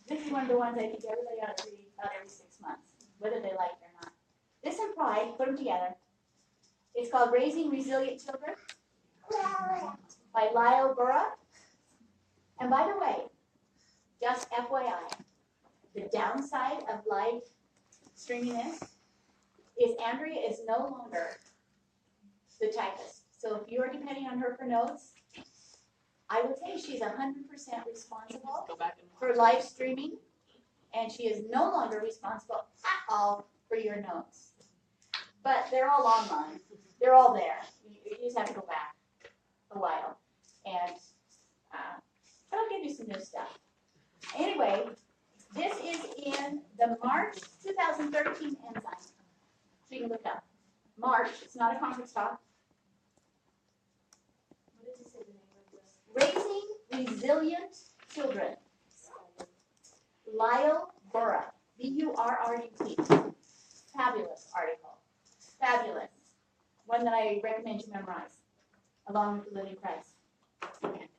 This is one of the ones I think everybody ought to read about every 6 months, whether they like it or not. This and Pride, put them together. It's called Raising Resilient Children by Lyle Burra. And by the way, just FYI, the downside of live streaming this is Andrea is no longer the typist. So if you are depending on her for notes, I would say she's 100% responsible for live streaming, and she is no longer responsible at all for your notes. But they're all online. They're all there. You just have to go back a while. And I'll give you some new stuff. Anyway, this is in the March 2013 enzyme. So you can look up. March, it's not a conference talk. What does it say the name of this? Raising Resilient Children. Lyle Burra. B-U-R-R-U-T. Fabulous article. Fabulous. One that I recommend you memorize, along with the Living Christ.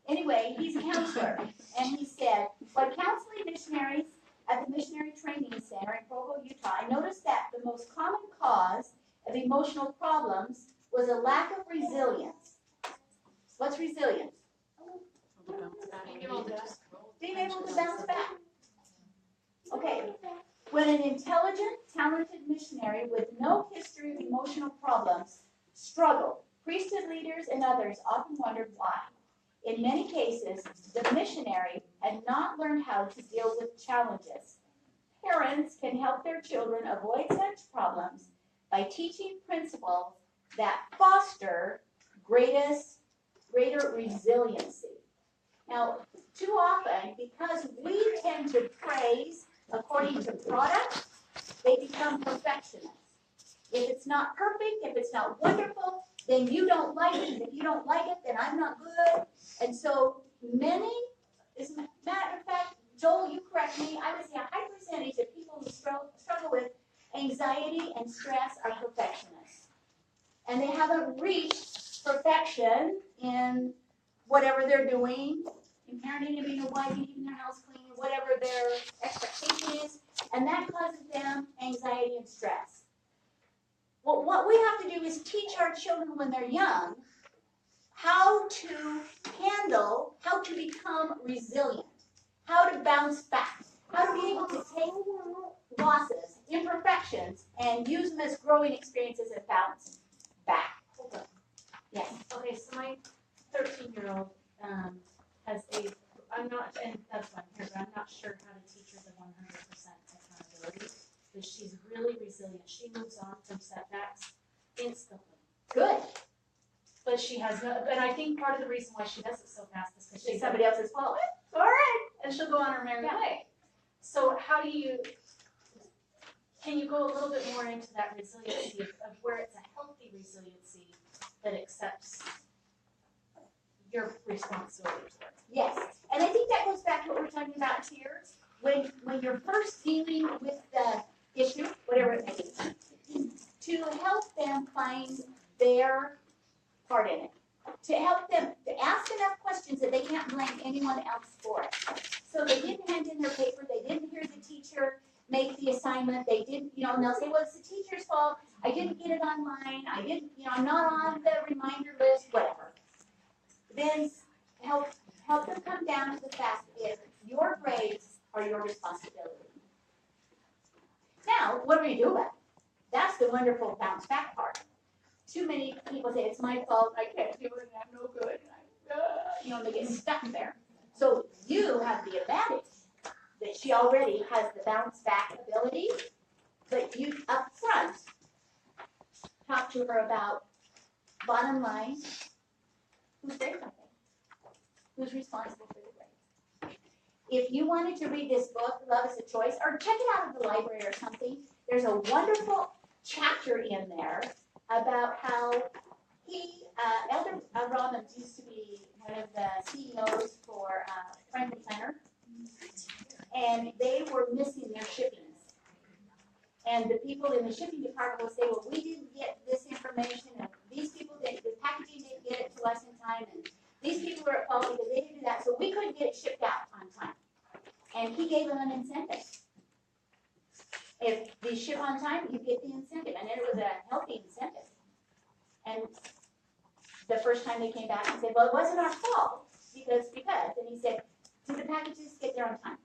Anyway, he's a counselor, and he said, when counseling missionaries at the Missionary Training Center in Provo, Utah, I noticed that the most common cause of emotional problems was a lack of resilience. What's resilience? Being able to bounce back. Okay. When an intelligent, talented missionary with no history of emotional problems struggled, priesthood leaders and others often wondered why. In many cases, the missionary had not learned how to deal with challenges. Parents can help their children avoid such problems by teaching principles that foster greater resiliency. Now, too often, because we tend to praise according to product, they become perfectionists. If it's not perfect, if it's not wonderful, then you don't like it. And if you don't like it, then I'm not good. And so many, as a matter of fact, Joel, you correct me, I would say a high percentage of people who struggle with anxiety and stress are perfectionists. And they haven't reached perfection in whatever they're doing, in parenting and being a wife, and keeping their house clean, whatever their expectation is, and that causes them anxiety and stress. Well, what we have to do is teach our children when they're young how to handle, how to become resilient, how to bounce back, how to be able to take losses, imperfections, and use them as growing experiences and bounce back. Yes. Okay, so my 13-year-old has I'm not, and that's why I'm here, but I'm not sure how to teach her the 100% accountability, but she's really resilient. She moves on from setbacks instantly. Good. But she has no, and I think part of the reason why she does it so fast is because It's somebody else's fault. All right. and she'll go on her merry way. So can you go a little bit more into that resiliency of where it's a healthy resiliency that accepts your responsibility for it? Yes. And I think that goes back to what we're talking about here. When you're first dealing with the issue, whatever it may be, to help them find their part in it. To help them to ask enough questions that they can't blame anyone else for it. So they didn't hand in their paper, they didn't hear the teacher make the assignment, they didn't, and they'll say, well, it's the teacher's fault, I didn't get it online, I didn't, I'm not on the reminder list, whatever. Then help them come down to the fact that your grades are your responsibility. Now, what do we do about it? That's the wonderful bounce back part. Too many people say, it's my fault, I can't do it, and I'm no good, and they get stuck there. So you have the advantage that she already has the bounce back ability, but you up front talk to her about, bottom line, who's grade something? Who's responsible for the grade? If you wanted to read this book, Love is a Choice, or check it out at the library or something, there's a wonderful chapter in there about how Elder Robbins used to be one of the CEOs for Franklin Planner, and they were missing their shippings. And the people in the shipping department would say, well, we didn't get this information, and these people, the packaging didn't get it to us in time, and these people were at fault because they didn't do that, so we couldn't get it shipped out on time. And he gave them an incentive. If they ship on time, you get the incentive, and it was a healthy incentive. And the first time they came back and said, well, it wasn't our fault, because, and he said, did the packages get there on time?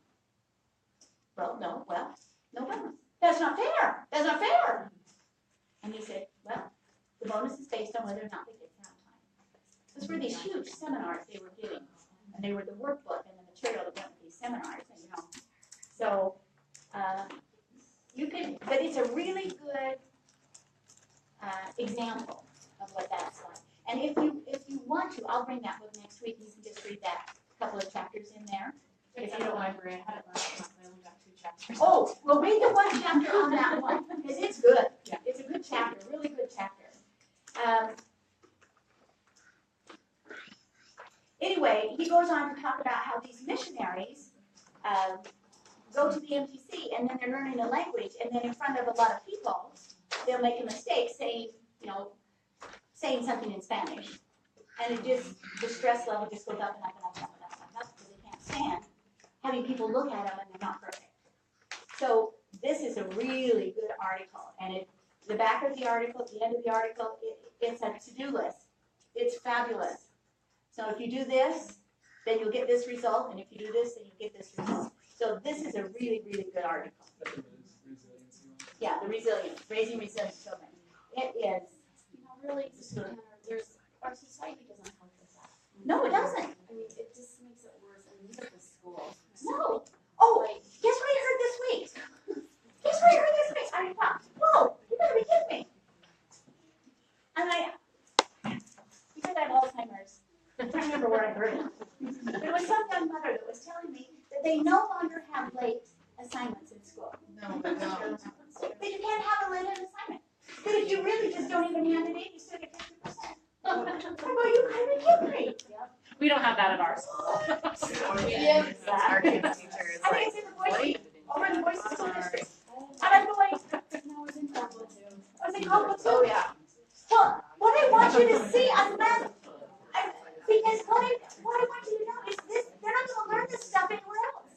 Well, no bonus. That's not fair, that's not fair. And he said, well, the bonus is based on whether or not they get there on time. Those were these huge seminars they were giving, and they were the workbook and the material that went with these seminars, and so, you can, but it's a really good example of what that's like. And if you want to, I'll bring that book next week. You can just read that couple of chapters in there. If you don't mind, Maria, I had it last month, I only got 2 chapters. Oh, well, read the one chapter on that one, because it's good. Yeah. It's a good chapter, really good chapter. Anyway, he goes on to talk about how these missionaries go to the MTC, and then they're learning a language, and then in front of a lot of people, they'll make a mistake saying something in Spanish, and the stress level just goes up and up and up and up and up and up because they can't stand having people look at them and they're not perfect. So this is a really good article, and the back of the article, at the end of the article, it's a to-do list. It's fabulous. So if you do this, then you'll get this result, and if you do this, then you get this result. So this is a really, really good article. Yeah, the resilience, raising resilient children. It is. Really, our society doesn't help with that. No, it doesn't. I mean, it just makes it worse, and these are the schools. No. Oh, guess what I heard this week? Guess what I heard this week? I thought, whoa, you gotta be kidding me. And because I have Alzheimer's, I can't remember where I heard it. There was some young mother that was telling me that they no longer have late assignments in school. No, they don't. They can't have a late assignment. But if you really just don't even hand it in, you still get 50%. I go, you gotta be kidding me. We don't have that at our school. Yeah. Our kids' teacher is I like, think it's in the Boise, late. over in the Boise School District. And I'm going, I was in Caldwell too. Oh, yeah. Well, what I want want you to see, because what I want you to know is this, they're not gonna learn this stuff anywhere else.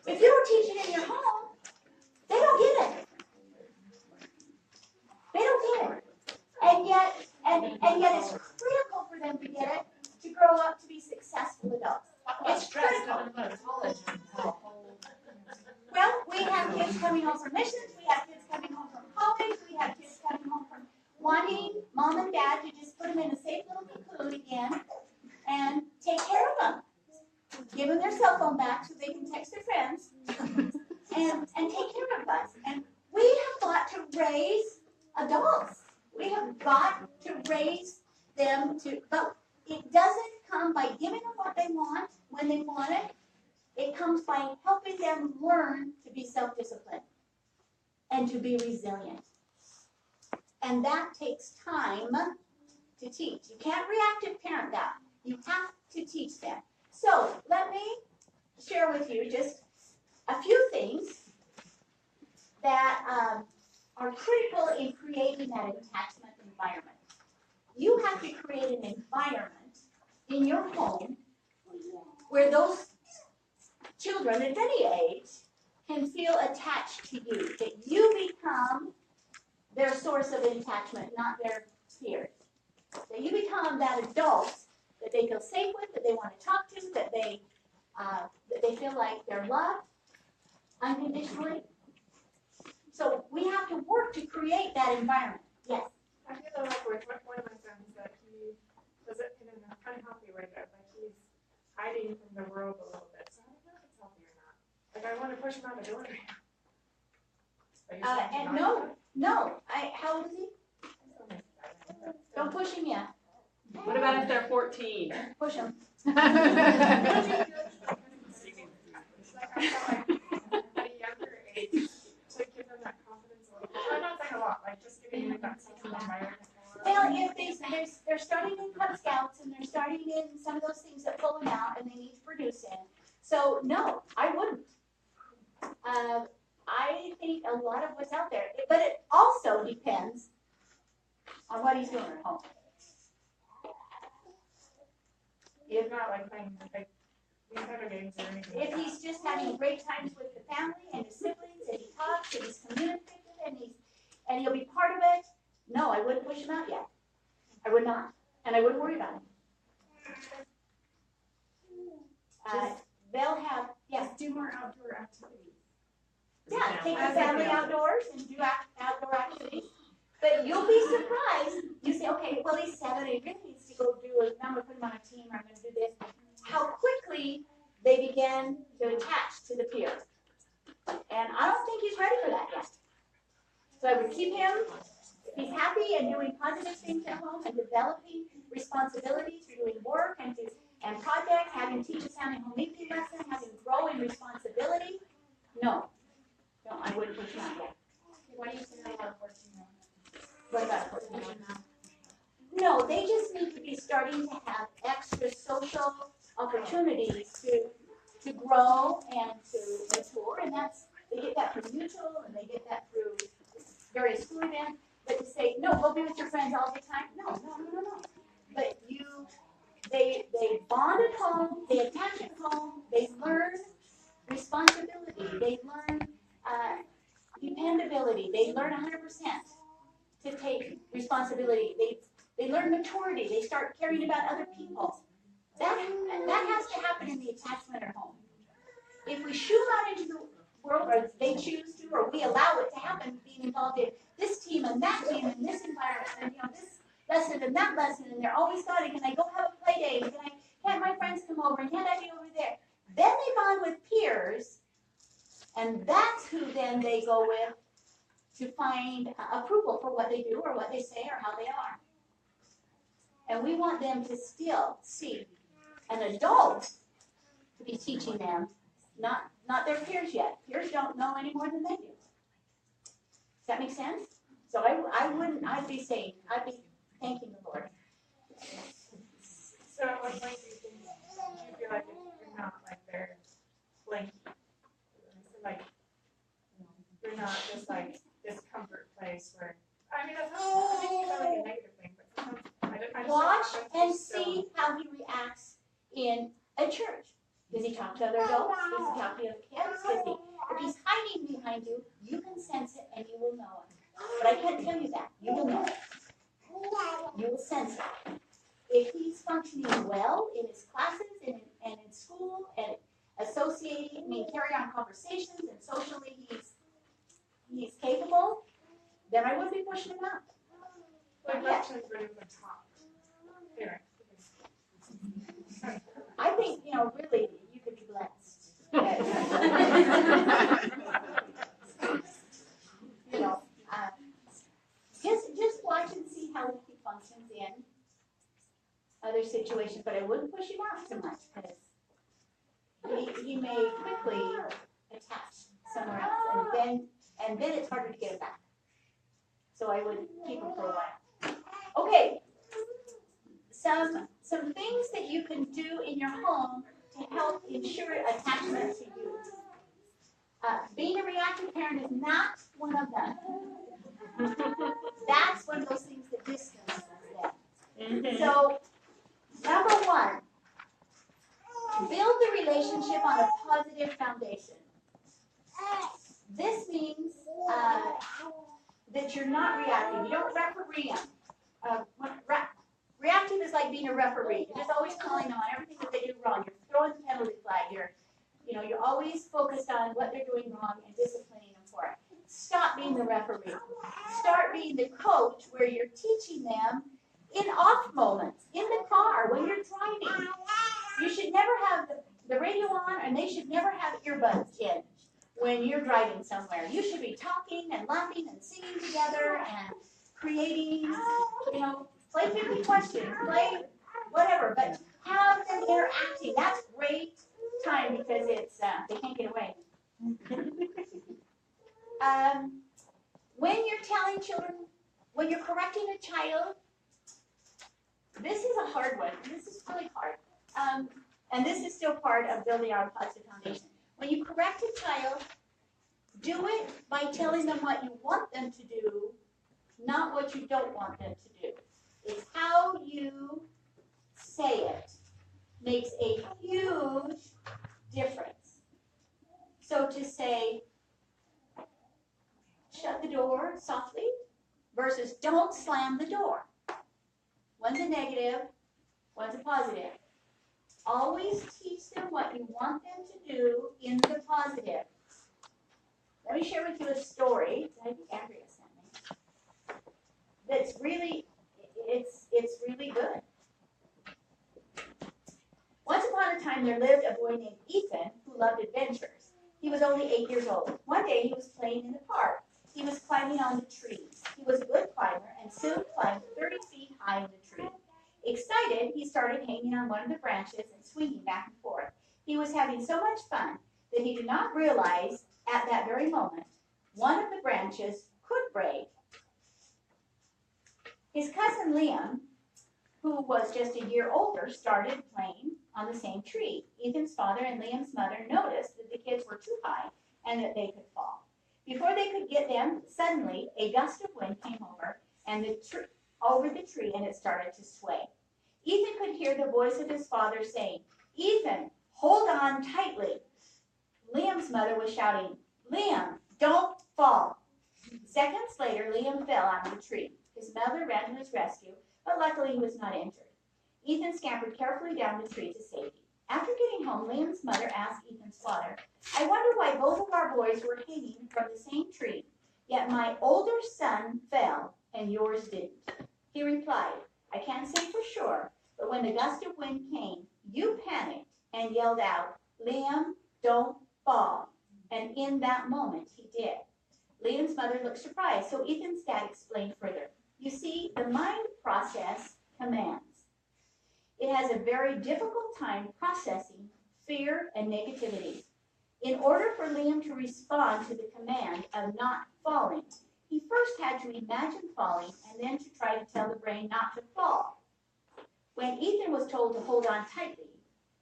If you don't teach it in your home, they don't get it. They don't get it. And yet it's critical for them to get it to grow up to be successful adults. It's critical. Well, we have kids coming home from missions, we have kids coming home from college, we have kids coming home from wanting mom and dad to just put them in a safe little cocoon again and take care of them. Give them their cell phone back so they can text their friends and take care of us. And we have got to raise adults. We have got to raise them to, but it doesn't come by giving them what they want when they want it. It comes by helping them learn to be self-disciplined and to be resilient. And that takes time to teach. You can't reactive parent that. You have to teach them. So let me share with you just a few things that are critical in creating that attachment environment. You have to create an environment in your home where those children at any age can feel attached to you, that you become their source of attachment, not their peers. That you become that adult that they feel safe with, that they want to talk to, that they feel like they're loved unconditionally. So we have to work to create that environment. Yes? I feel like with one of my sons that he does it in an unhealthy way, that like he's hiding from the world a little bit. So I don't know if it's healthy or not. Like I want to push him out the door. And no. How old is he? Don't push him yet. What about if they're 14? Push him. Like I felt like at a younger age to give them that confidence. I'm not saying a lot, like just giving them that sense of environment. Well, if they're starting in Cub Scouts and they're starting in some of those things that pull them out and they need to produce in. So no, I wouldn't. I think a lot of what's out there, but it also depends on what he's doing at home. If not like playing like video games or anything. If he's just having great times with the family and his siblings and he talks and he's communicative and he'll be part of it, no, I wouldn't push him out yet. I would not. And I wouldn't worry about him. They'll have, yes. Just do more outdoor activities. Yeah, take the family outdoors and do outdoor activities. But you'll be surprised. You say, okay, well, he's 7, he really needs to go do it. Now I'm going to put him on a team, or I'm going to do this. How quickly they begin to attach to the peer. And I don't think he's ready for that yet. So I would keep him, if he's happy and doing positive things at home and developing responsibility through doing work and projects, having him teach a sounding home making lesson, having him grow in responsibility. No, I wouldn't push him out yet. Why do you say that about 14-year-olds? What about 14-year-olds? No, they just need to be starting to have extra social opportunities to grow and to mature, and they get that through mutual and they get that through various school events. But to say, no, go be with your friends all the time, no. But they bond at home, they attach at home, they learn responsibility, they learn dependability, they learn 100% to take responsibility. They learn maturity. They start caring about other people. That has to happen in the attachment at home. If we shoo them out into the world, or they choose to, or we allow it to happen, being involved in this team and that team and this environment, and this lesson and that lesson, and they're always thought, can I go have a play day? And can't my friends come over? And can't I be over there? Then they bond with peers, and that's who then they go with to find approval for what they do or what they say or how they are. And we want them to still see an adult to be teaching them, not their peers yet. Peers don't know any more than they do. Does that make sense? So I'd be thanking the Lord. So at what point do you feel like you're not like their blankie? Like you're not just like this comfort place where, I mean, that's not like a negative thing, but sometimes I don't just watch don't- and just don't. see how he reacts in a church. Does he talk to other adults? Does he talk to other kids? If he's hiding behind you, you can sense it and you will know it. But I can't tell you that. You will know it. You will sense it. If he's functioning well in his classes and in school and associating, carry on conversations and socially he's capable, then I wouldn't be pushing him out. Like, let's just bring the top. Here. I think, really, you could be blessed. Just watch and see how he functions in other situations, but I wouldn't push him out too much because he may quickly attach somewhere else, and then it's harder to get it back. So I would keep him for a while. Okay, some things that you can do in your home to help ensure attachment to you. Being a reactive parent is not one of them. That's one of those things that distances them. So, number one, build the relationship on a positive foundation. This means that you're not reactive. You don't referee them. Reactive is like being a referee. You're just always calling them on everything that they do wrong. You're throwing the penalty flag. You're always focused on what they're doing wrong and disciplining them for it. Stop being the referee. Start being the coach where you're teaching them in off moments, in the car, when you're driving. You should never have the radio on, and they should never have earbuds in when you're driving somewhere. You should be talking and laughing and singing together and creating, play 50 questions, play whatever, but have them interacting. That's great time because it's they can't get away. When you're telling children, when you're correcting a child, this is a hard one. This is really hard. And this is still part of building our positive foundation. When you correct a child, do it by telling them what you want them to do, not what you don't want them to do. It's how you say it makes a huge difference. So to say, shut the door softly versus don't slam the door. One's a negative, one's a positive. Always teach them what you want them to do in the positive. Let me share with you a story that I think Andrea sent me. That's really, it's really good. Once upon a time, there lived a boy named Ethan who loved adventures. He was only 8 years old. One day, he was playing in the park. He was climbing on the trees. He was a good climber and soon climbed 30 feet high in the tree. Excited, he started hanging on one of the branches and swinging back and forth. He was having so much fun that he did not realize at that very moment one of the branches could break. His cousin Liam, who was just a year older, started playing on the same tree. Ethan's father and Liam's mother noticed that the kids were too high and that they could fall. Before they could get them, suddenly a gust of wind came over the tree and it started to sway. Ethan could hear the voice of his father saying, "Ethan, hold on tightly." Liam's mother was shouting, "Liam, don't fall." Seconds later, Liam fell out of the tree. His mother ran to his rescue, but luckily he was not injured. Ethan scampered carefully down the tree to safety. After getting home, Liam's mother asked Ethan's father, "I wonder why both of our boys were hanging from the same tree, yet my older son fell and yours didn't." He replied, "I can't say for sure, but when the gust of wind came, you panicked and yelled out, 'Liam, don't fall.' And in that moment, he did." Liam's mother looked surprised, so Ethan's dad explained further. You see, the mind process commands. It has a very difficult time processing fear and negativity. In order for Liam to respond to the command of not falling, he first had to imagine falling and then to try to tell the brain not to fall. When Ethan was told to hold on tightly,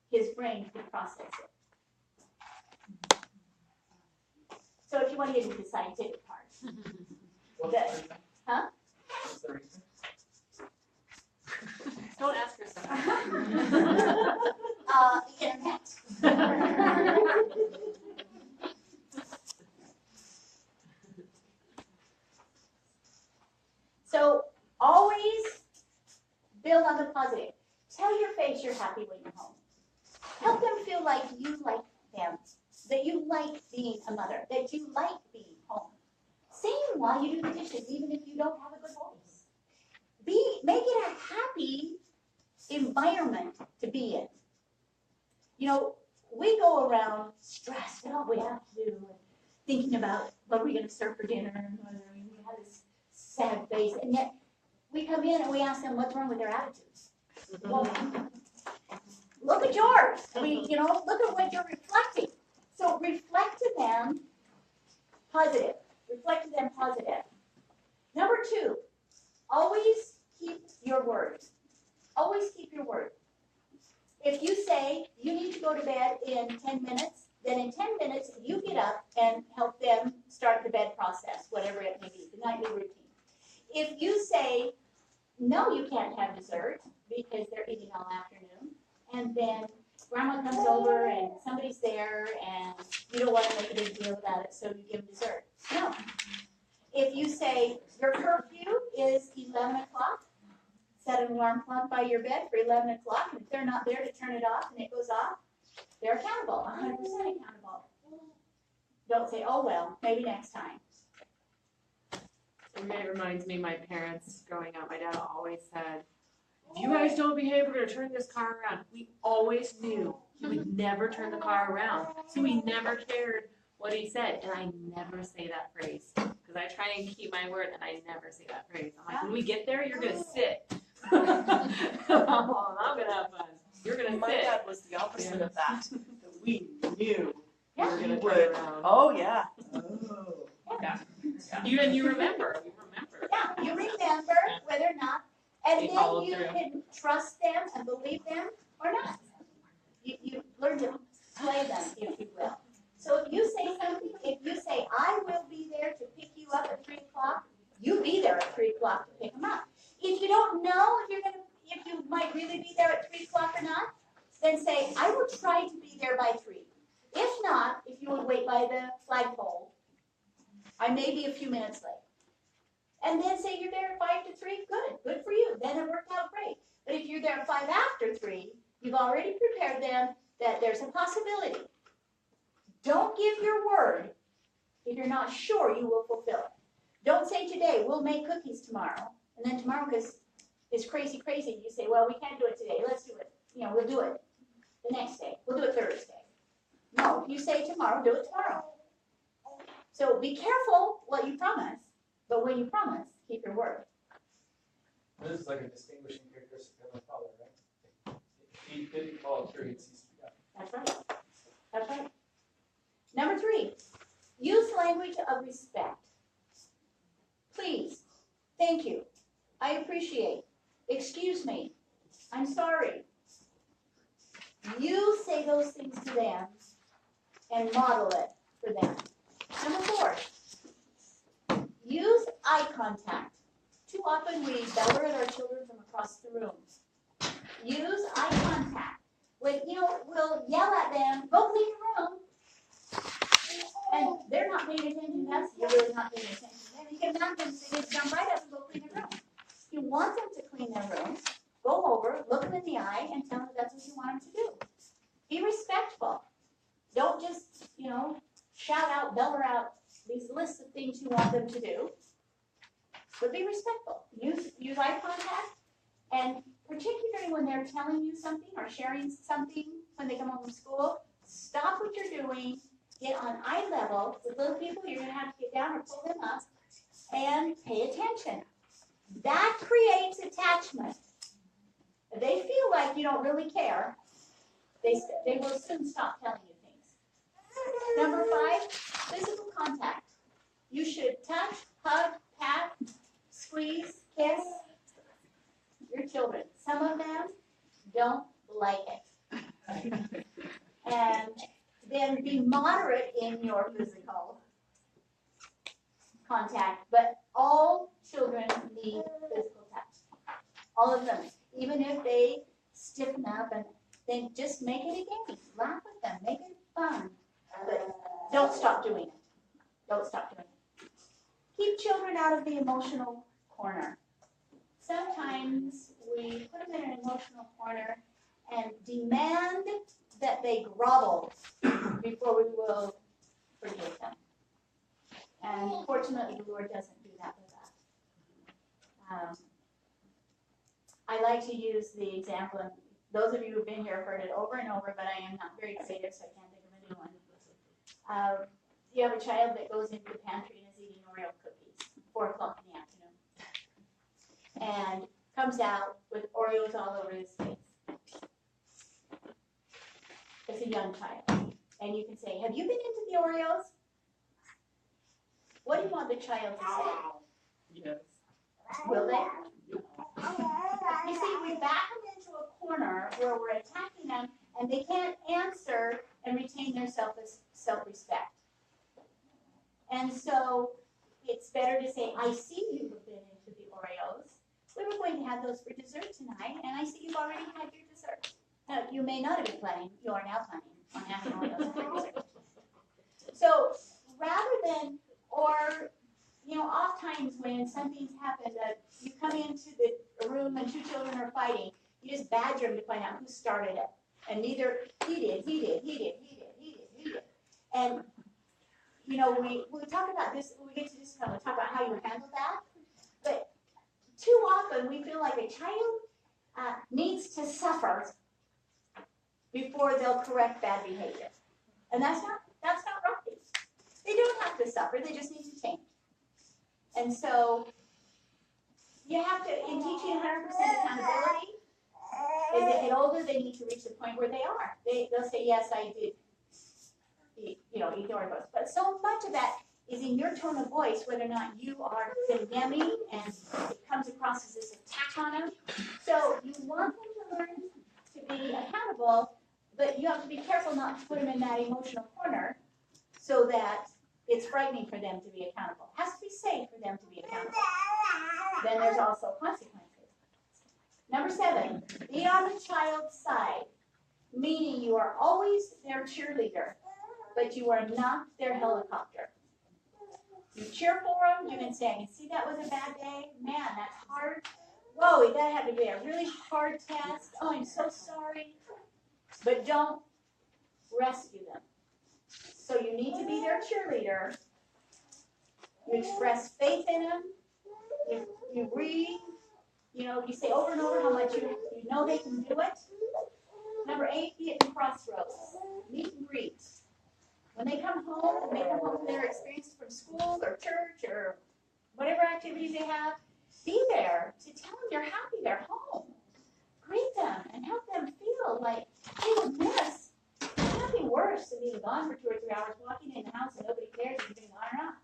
his brain could process it. So if you want to get into the scientific part. What's the reason? Huh? What's the reason? Don't ask her so. Internet. So always build on the positive. Tell your face you're happy when you're home. Help them feel like you like them, that you like being a mother, that you like being home. Sing while you do the dishes, even if you don't have a good voice. Make it a happy environment to be in. You know, we go around stressed at all we have to do, and thinking about what are we going to serve for dinner, and we have this sad face, and yet we come in and we ask them what's wrong with their attitudes. Well, look at yours. Look at what you're reflecting. So reflect to them positive. Reflect to them positive. Number 2, always keep your word. Always keep your word. If you say you need to go to bed in 10 minutes, then in 10 minutes you get up and help them start the bed process, whatever it may be, the nightly routine. If you say, no, you can't have dessert because they're eating all afternoon, and then grandma comes over and somebody's there and you don't want to make a big deal about it, so you give them dessert. No. If you say your curfew is 11 o'clock, set an alarm clock by your bed for 11 o'clock, and if they're not there to turn it off and it goes off, they're accountable, 100% accountable. Don't say, oh well, maybe next time. It reminds me of my parents growing up. My dad always said, if you guys don't behave, we're going to turn this car around. We always knew he would never turn the car around. So we never cared what he said. And I never say that phrase. Because I try and keep my word, and I never say that phrase. I'm like, when we get there, you're going to sit. I'm going to have fun. You're going to sit. My dad was the opposite of that. We knew you were going to turn would. around. Oh, yeah. Yeah. You remember. Yeah, you remember whether or not, and then you can trust them and believe them or not. You learn to play them, if you will. So if you say something, if you say, I will be there to pick you up at 3 o'clock, you be there at 3 o'clock to pick them up. If you don't know if you might really be there at 3 o'clock or not, then say, I will try to be there by 3. If not, if you would wait by the flagpole, I may be a few minutes late. And then say you're there at 5 to 3, good for you. Then it worked out great. But if you're there at 5 after 3, you've already prepared them that there's a possibility. Don't give your word if you're not sure you will fulfill it. Don't say today, we'll make cookies tomorrow. And then tomorrow, because it's crazy, you say, well, we can't do it today. Let's do it. We'll do it the next day. We'll do it Thursday. No, you say tomorrow, do it tomorrow. So be careful what you promise. But when you promise, keep your word. This is like a distinguishing characteristic of my father, right? He didn't follow through, he'd cease to be God. That's right. That's right. Number 3, use language of respect. Please, thank you, I appreciate, excuse me, I'm sorry. You say those things to them and model it for them. Number 4, use eye contact. Too often we bellow at our children from across the room. Use eye contact. We'll yell at them, go clean your room. And they're not paying attention to us, you're really not paying attention to them. You can imagine they just jump right up and go clean their room. You want them to clean their room, go over, look them in the eye, and tell them that's what you want them to do. Be respectful. Don't just, shout out, bellow out these lists of things you want them to do. But be respectful. Use eye contact, and particularly when they're telling you something or sharing something when they come home from school, stop what you're doing, get on eye level. With little people, you're going to have to get down or pull them up and pay attention. That creates attachment. If they feel like you don't really care, they will soon stop telling you things. Number 5, physical contact. You should touch, hug, pat, squeeze, kiss your children. Some of them don't like it. And then be moderate in your physical contact. But all children need physical touch. All of them. Even if they stiffen up, and then just make it a game. Laugh with them, make it fun. But don't stop doing it. Don't stop doing it. Keep children out of the emotional corner. Sometimes we put them in an emotional corner and demand that they grovel before we will forgive them. And fortunately, the Lord doesn't do that with us. I like to use the example, and those of you who've been here have heard it over and over, but I am not very creative, so I can't think of a new one. You have a child that goes into the pantry and is eating Oreo cookies, 4 o'clock in the afternoon, and comes out with Oreos all over his face. It's a young child. And you can say, have you been into the Oreos? What do you want the child to say? Yes. Will they? You see, we back them into a corner where we're attacking them, and they can't answer and retain their self-respect. And so it's better to say, I see you have been into the Oreos. We were going to have those for dessert tonight, and I see you've already had your dessert. Now, you may not have been planning, you are now planning on having Oreos for dessert. So rather than, or, you know, oftentimes when something's happened, you come into the room and 2 children are fighting, you just badger them to find out who started it. And neither he did. And, you know, we talk about this, when we get to this, we'll talk about how you handle that. But too often we feel like a child needs to suffer before they'll correct bad behavior. And that's not right. They don't have to suffer, they just need to change. And so you have to, in teaching 100% accountability, as they get older, they need to reach the point where they are. They'll say, yes, I did eat the Oreos. But so much of that is in your tone of voice, whether or not you are condemning and it comes across as this attack on them. So you want them to learn to be accountable, but you have to be careful not to put them in that emotional corner so that it's frightening for them to be accountable. It has to be safe for them to be accountable. Then there's also consequences. Number 7, be on the child's side, meaning you are always their cheerleader, but you are not their helicopter. You cheer for them, you can say, I can see that was a bad day. Man, that's hard. Whoa, that had to be a really hard test. Oh, I'm so sorry. But don't rescue them. So you need to be their cheerleader. You express faith in them. You read. You say over and over how much you know they can do it. Number 8, be at the crossroads. Meet and greet. When they come home, when they come home from their experiences from school or church or whatever activities they have, be there to tell them you're happy they're home. Greet them and help them feel like they would miss. There's nothing worse than being gone for 2 or 3 hours, walking in the house and nobody cares if you're being gone or not.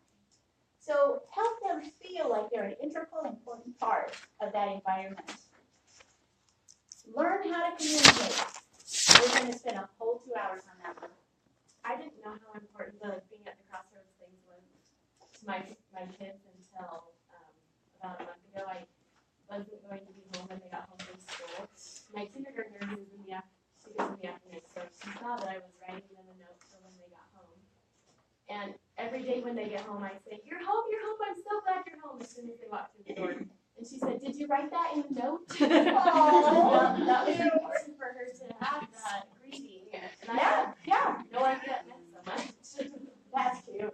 So help them feel like they're an integral, important part of that environment. Learn how to communicate. We're going to spend a whole 2 hours on that one. I didn't know how important the being at the crossroads thing was to my kids until about a month ago. I wasn't going to be home when they got home from school. My kindergartner, she goes in the afternoon, so she saw that I was writing them a note for when they got home. And every day when they get home, I say, you're home, I'm so glad you're home, as soon as they walk through the door. And she said, did you write that in the note? Oh, that was important for her to have that greeting. And I had no idea it meant so much. That's cute.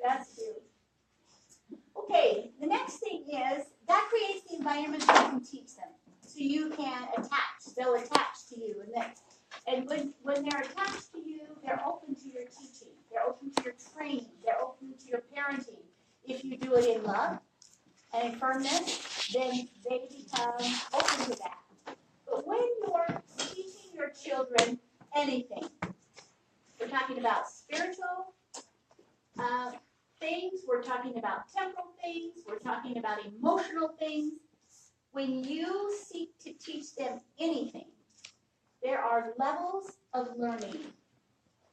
That's cute. Okay, the next thing is that creates the environment that you can teach them. So you can attach. They'll attach to you. And when they're attached to you, they're open to your teaching. They're open to your training. They're open to your parenting. If you do it in love and in firmness, then they become open to that. But when you're teaching your children anything, we're talking about spiritual things, we're talking about temporal things, we're talking about emotional things. When you seek to teach them anything, there are levels of learning.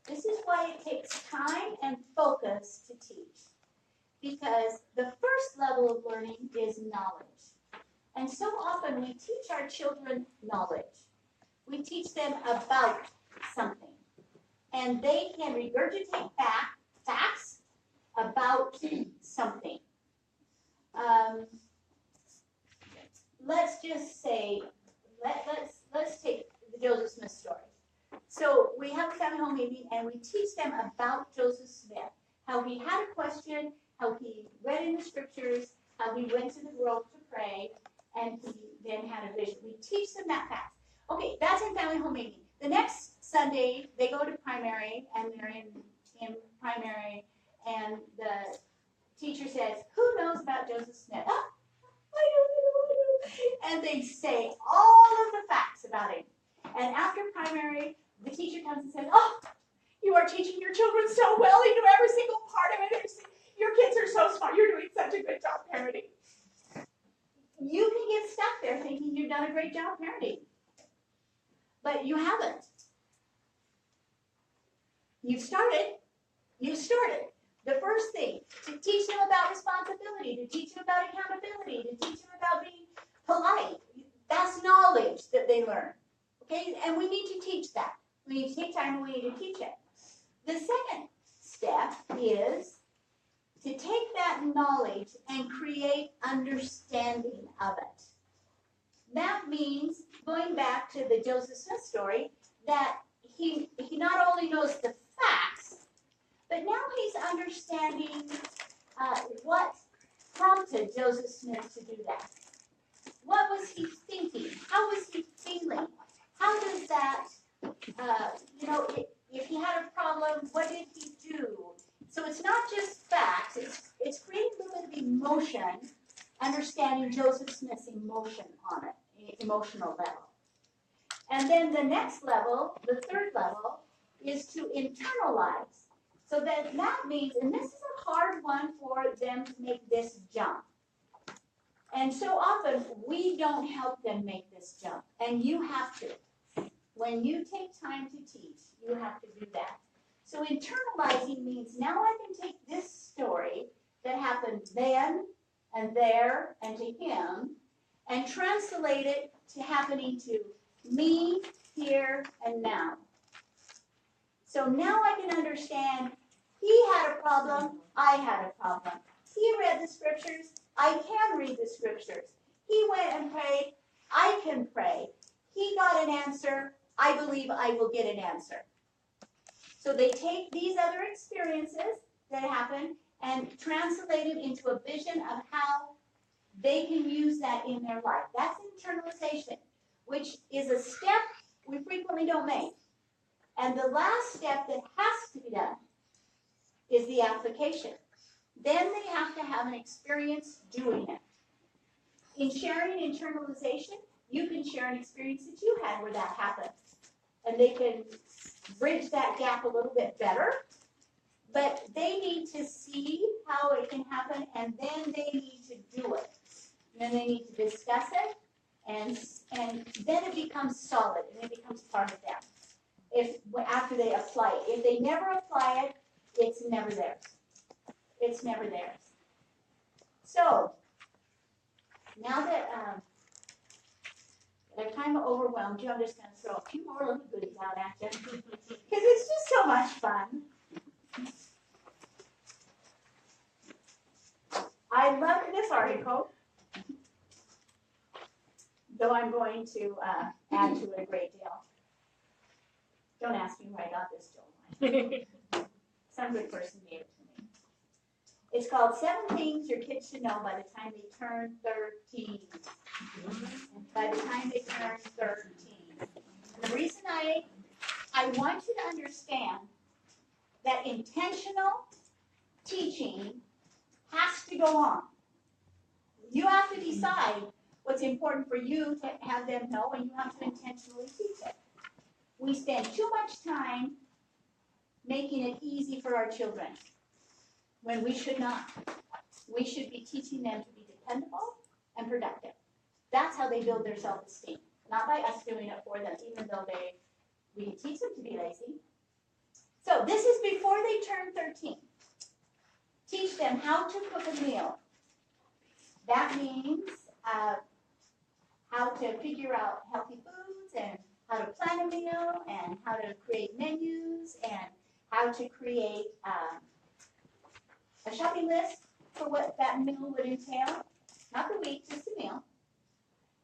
This is why it takes time and focus to teach. Because the first level of learning is knowledge. And so often we teach our children knowledge. We teach them about something. And they can regurgitate facts about something. Let's just say, let's take the Joseph Smith story. So we have a family home meeting and we teach them about Joseph Smith, how he had a question, how he read in the scriptures, how he went to the grove to pray, and he then had a vision. We teach them that fact. Okay, that's in family home meeting. The next Sunday, they go to primary, and they're in primary, and the teacher says, who knows about Joseph Smith? Oh, I know. And they say all of the facts about him. And after primary, the teacher comes and says, oh, you are teaching your children so well. You know every single part of it. Your kids are so smart. You're doing such a good job parenting. You can get stuck there thinking you've done a great job parenting. But you haven't. You've started. The first thing, to teach them about responsibility, to teach them about accountability, to teach them about being polite. That's knowledge that they learn. Okay? And we need to teach that. We need to take time and we need to teach it. The second step is to take that knowledge and create understanding of it. That means, going back to the Joseph Smith story, that he not only knows the facts, but now he's understanding what prompted Joseph Smith to do that. What was he thinking? How was he feeling? How does that, if he had a problem, what did he do? So it's not just facts, it's creating a little bit of emotion, understanding Joseph Smith's emotion on it, emotional level. And then the next level, the third level, is to internalize. So that means, and this is a hard one for them to make this jump. And so often, we don't help them make this jump. And you have to. When you take time to teach, you have to do that. So internalizing means now I can take this story that happened then and there and to him and translate it to happening to me, here, and now. So now I can understand he had a problem, I had a problem. He read the scriptures, I can read the scriptures. He went and prayed, I can pray. He got an answer, I believe I will get an answer. So they take these other experiences that happen and translate it into a vision of how they can use that in their life. That's internalization, which is a step we frequently don't make. And the last step that has to be done is the application. Then they have to have an experience doing it. In sharing internalization, you can share an experience that you had where that happened. And they can bridge that gap a little bit better. But they need to see how it can happen, and then they need to do it. And then they need to discuss it, and then it becomes solid, and it becomes part of them. After they apply it. If they never apply it, it's never theirs. It's never theirs. So, now that I've kind of overwhelmed you, I'm just going to throw a few more little goodies out at you. Because it's just so much fun. I love this article, though I'm going to add to it a great deal. Don't ask me where I got this, Joel. Some good person gave it to me. It's called 7 Things Your Kids Should Know by the Time They Turn 13. By the time they turn 13. And the reason I want you to understand that intentional teaching has to go on. You have to decide what's important for you to have them know, and you have to intentionally teach it. We spend too much time making it easy for our children when we should not. We should be teaching them to be dependable and productive. That's how they build their self-esteem, not by us doing it for them, even though we can teach them to be lazy. So this is before they turn 13. Teach them how to cook a meal. That means how to figure out healthy foods and how to plan a meal and how to create menus and how to create a shopping list for what that meal would entail. Not the week, just the meal.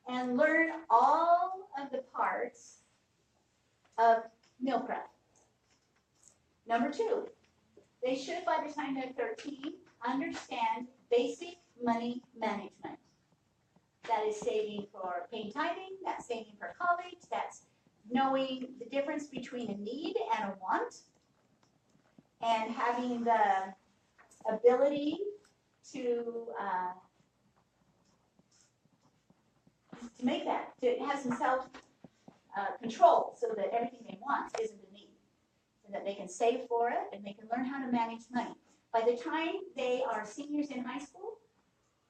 And learn all of the parts of meal prep. Number 2, they should, by the time they're 13, understand basic money management. That is saving for paying tithing, that's saving for college, that's knowing the difference between a need and a want, and having the ability to make that, to have some self-control so that everything they want isn't a need, and that they can save for it and they can learn how to manage money. By the time they are seniors in high school,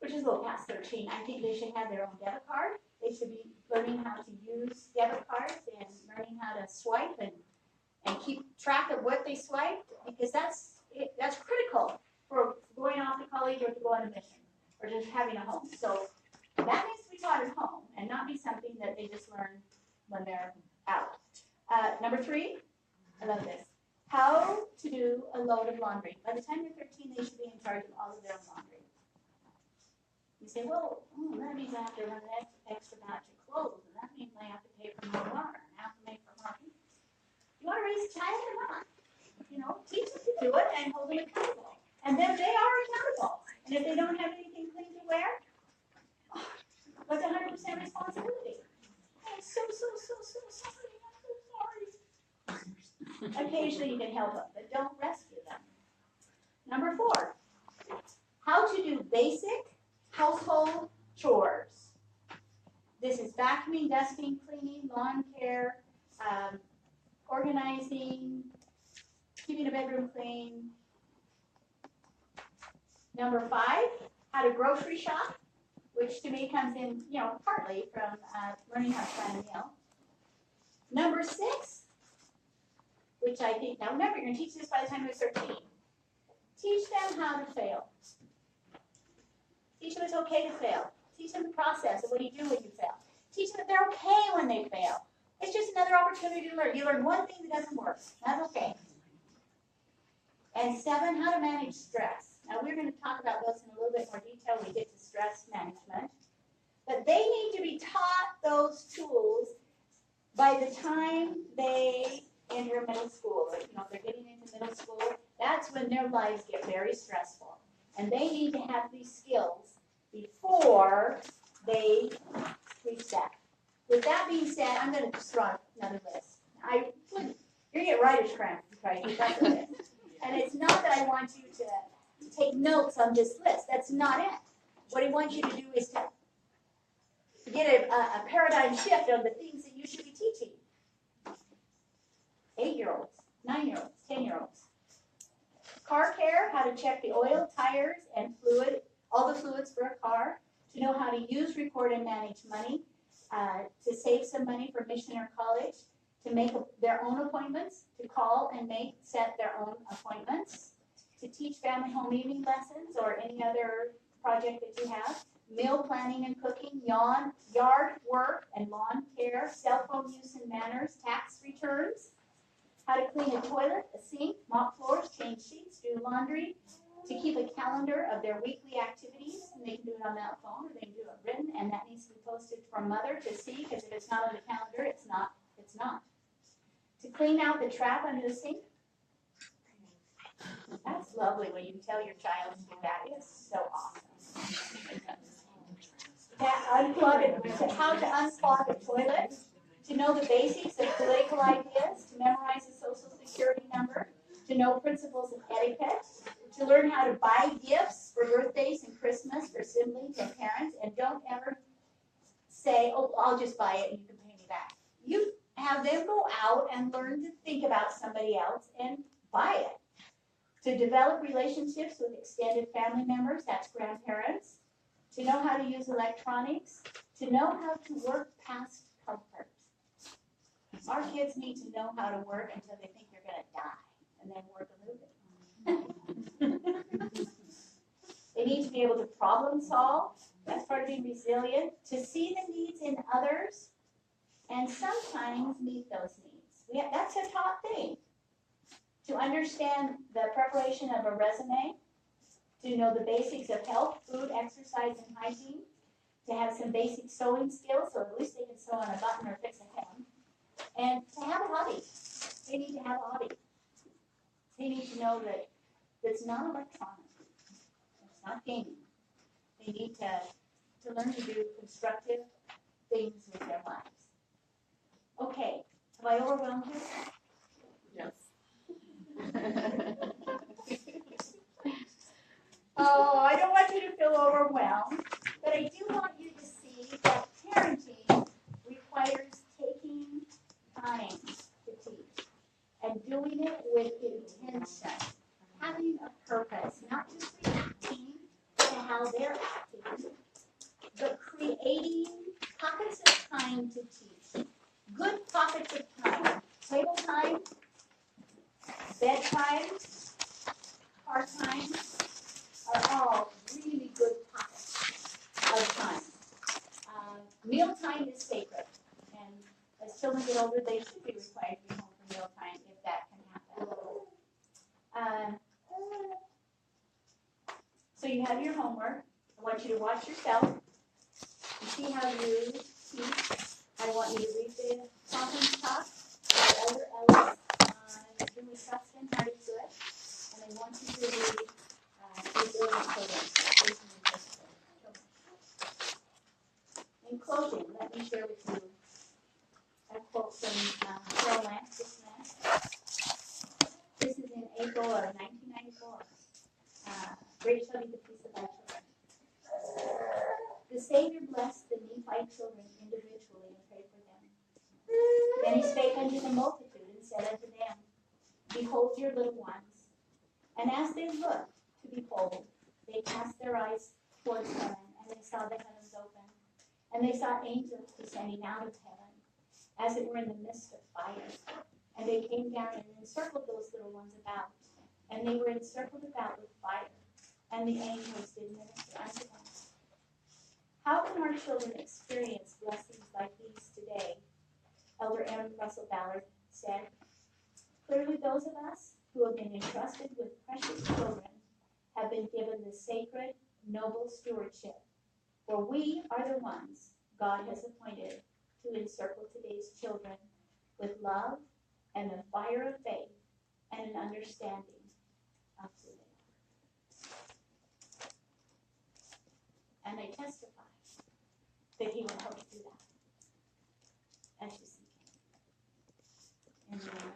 which is a little past 13, I think they should have their own debit card. They should be learning how to use debit cards and learning how to swipe and keep track of what they swiped, because that's critical for going off to college or to go on a mission or just having a home. So that needs to be taught at home and not be something that they just learn when they're out. Number 3, I love this. How to do a load of laundry. By the time they're 13, they should be in charge of all of their own laundry. You say, well, that means I have to run an extra batch of clothes, and that means I have to pay for more water, and I have to make for more people. You want to raise a child or not? You know, teach them to do it and hold them accountable. And then they are accountable. And if they don't have anything clean to wear, what's 100% responsibility? I'm so sorry. Occasionally you can help them, but don't rescue them. Number 4, how to do basic household chores. This is vacuuming, dusting, cleaning, lawn care, organizing, keeping a bedroom clean. Number 5, how to grocery shop, which to me comes in, partly from learning how to plan a meal. Number 6, which I think, now remember, you're going to teach this by the time they're 13. Teach them how to fail. Teach them it's okay to fail. Teach them the process of what you do when you fail. Teach them that they're okay when they fail. It's just another opportunity to learn. You learn one thing that doesn't work. That's okay. And 7, how to manage stress. Now we're going to talk about those in a little bit more detail when we get to stress management. But they need to be taught those tools by the time they enter middle school. Or, they're getting into middle school. That's when their lives get very stressful. And they need to have these skills before they reach that. With that being said, I'm going to just throw out another list. You're going to get writer's cramp if you try to keep up with it. And it's not that I want you to take notes on this list. That's not it. What I want you to do is to get a paradigm shift of the things that you should be teaching. 8-year-olds, 9-year-olds, 10-year-olds. Car care, how to check the oil, tires, and fluid, all the fluids for a car. To know how to use, record, and manage money. To save some money for mission or college. To make their own appointments. To call and set their own appointments. To teach family home evening lessons or any other project that you have. Meal planning and cooking, yard work and lawn care, cell phone use and manners, tax returns. How to clean a toilet, a sink, mop floors, change sheets, do laundry, to keep a calendar of their weekly activities, and they can do it on that phone or they can do it written, and that needs to be posted for mother to see, because if it's not on the calendar, it's not. To clean out the trap under the sink. That's lovely when you can tell your child to do that. It's so awesome. How to unclog a toilet. To know the basics of political ideas, to memorize the social security number, to know principles of etiquette, to learn how to buy gifts for birthdays and Christmas for siblings and parents, and don't ever say, oh, I'll just buy it and you can pay me back. You have them go out and learn to think about somebody else and buy it. To develop relationships with extended family members, that's grandparents. To know how to use electronics, to know how to work past comfort. Our kids need to know how to work until they think they're going to die, and then work a little bit. They need to be able to problem solve, That's part of being resilient, to see the needs in others and sometimes meet those needs. That's a top thing. To understand the preparation of a resume, to know the basics of health, food, exercise, and hygiene, to have some basic sewing skills, so at least they can sew on a button or fix a hem, and to have a hobby. They need to have a hobby. They need to know that it's not electronic. It's not gaming. They need to learn to do constructive things with their lives. Okay, have I overwhelmed you? Yes. Oh, I don't want you to feel overwhelmed, but I do want you to see that parenting requires taking time to teach and doing it with intention, having a purpose, not just reacting to how they're acting, but creating pockets of time to teach. Good pockets of time. Table time, bedtime, car time are all really good pockets of time. Mealtime is sacred, and as children get older, they should be required to be home for mealtime if that can happen. So you have your homework. I want you to watch yourself and see how you teach. I want you to read the conference talk by Elder Ellis on Julie Trustin, how to do it. And I want you to read Resilient Children. In closing, let me share with you a quote from Carol Lance, this man. This is in April of 1994. Great shall be the peace of thy children. The Savior blessed the Nephite children individually and prayed for them. Then he spake unto the multitude and said unto them, Behold your little ones. And as they looked to behold, they cast their eyes towards heaven, and they saw the heavens open. And they saw angels descending out of heaven, as it were in the midst of fire. And they came down and encircled those little ones about. And they were encircled about with fire. And the angels did minister unto them. How can our children experience blessings like these today? Elder Aaron Russell Ballard said, Clearly those of us who have been entrusted with precious children have been given the sacred, noble stewardship, for we are the ones God has appointed to encircle today's children with love and the fire of faith and an understanding of who they are. And I testify that he will help you do that as you seek him. In the name of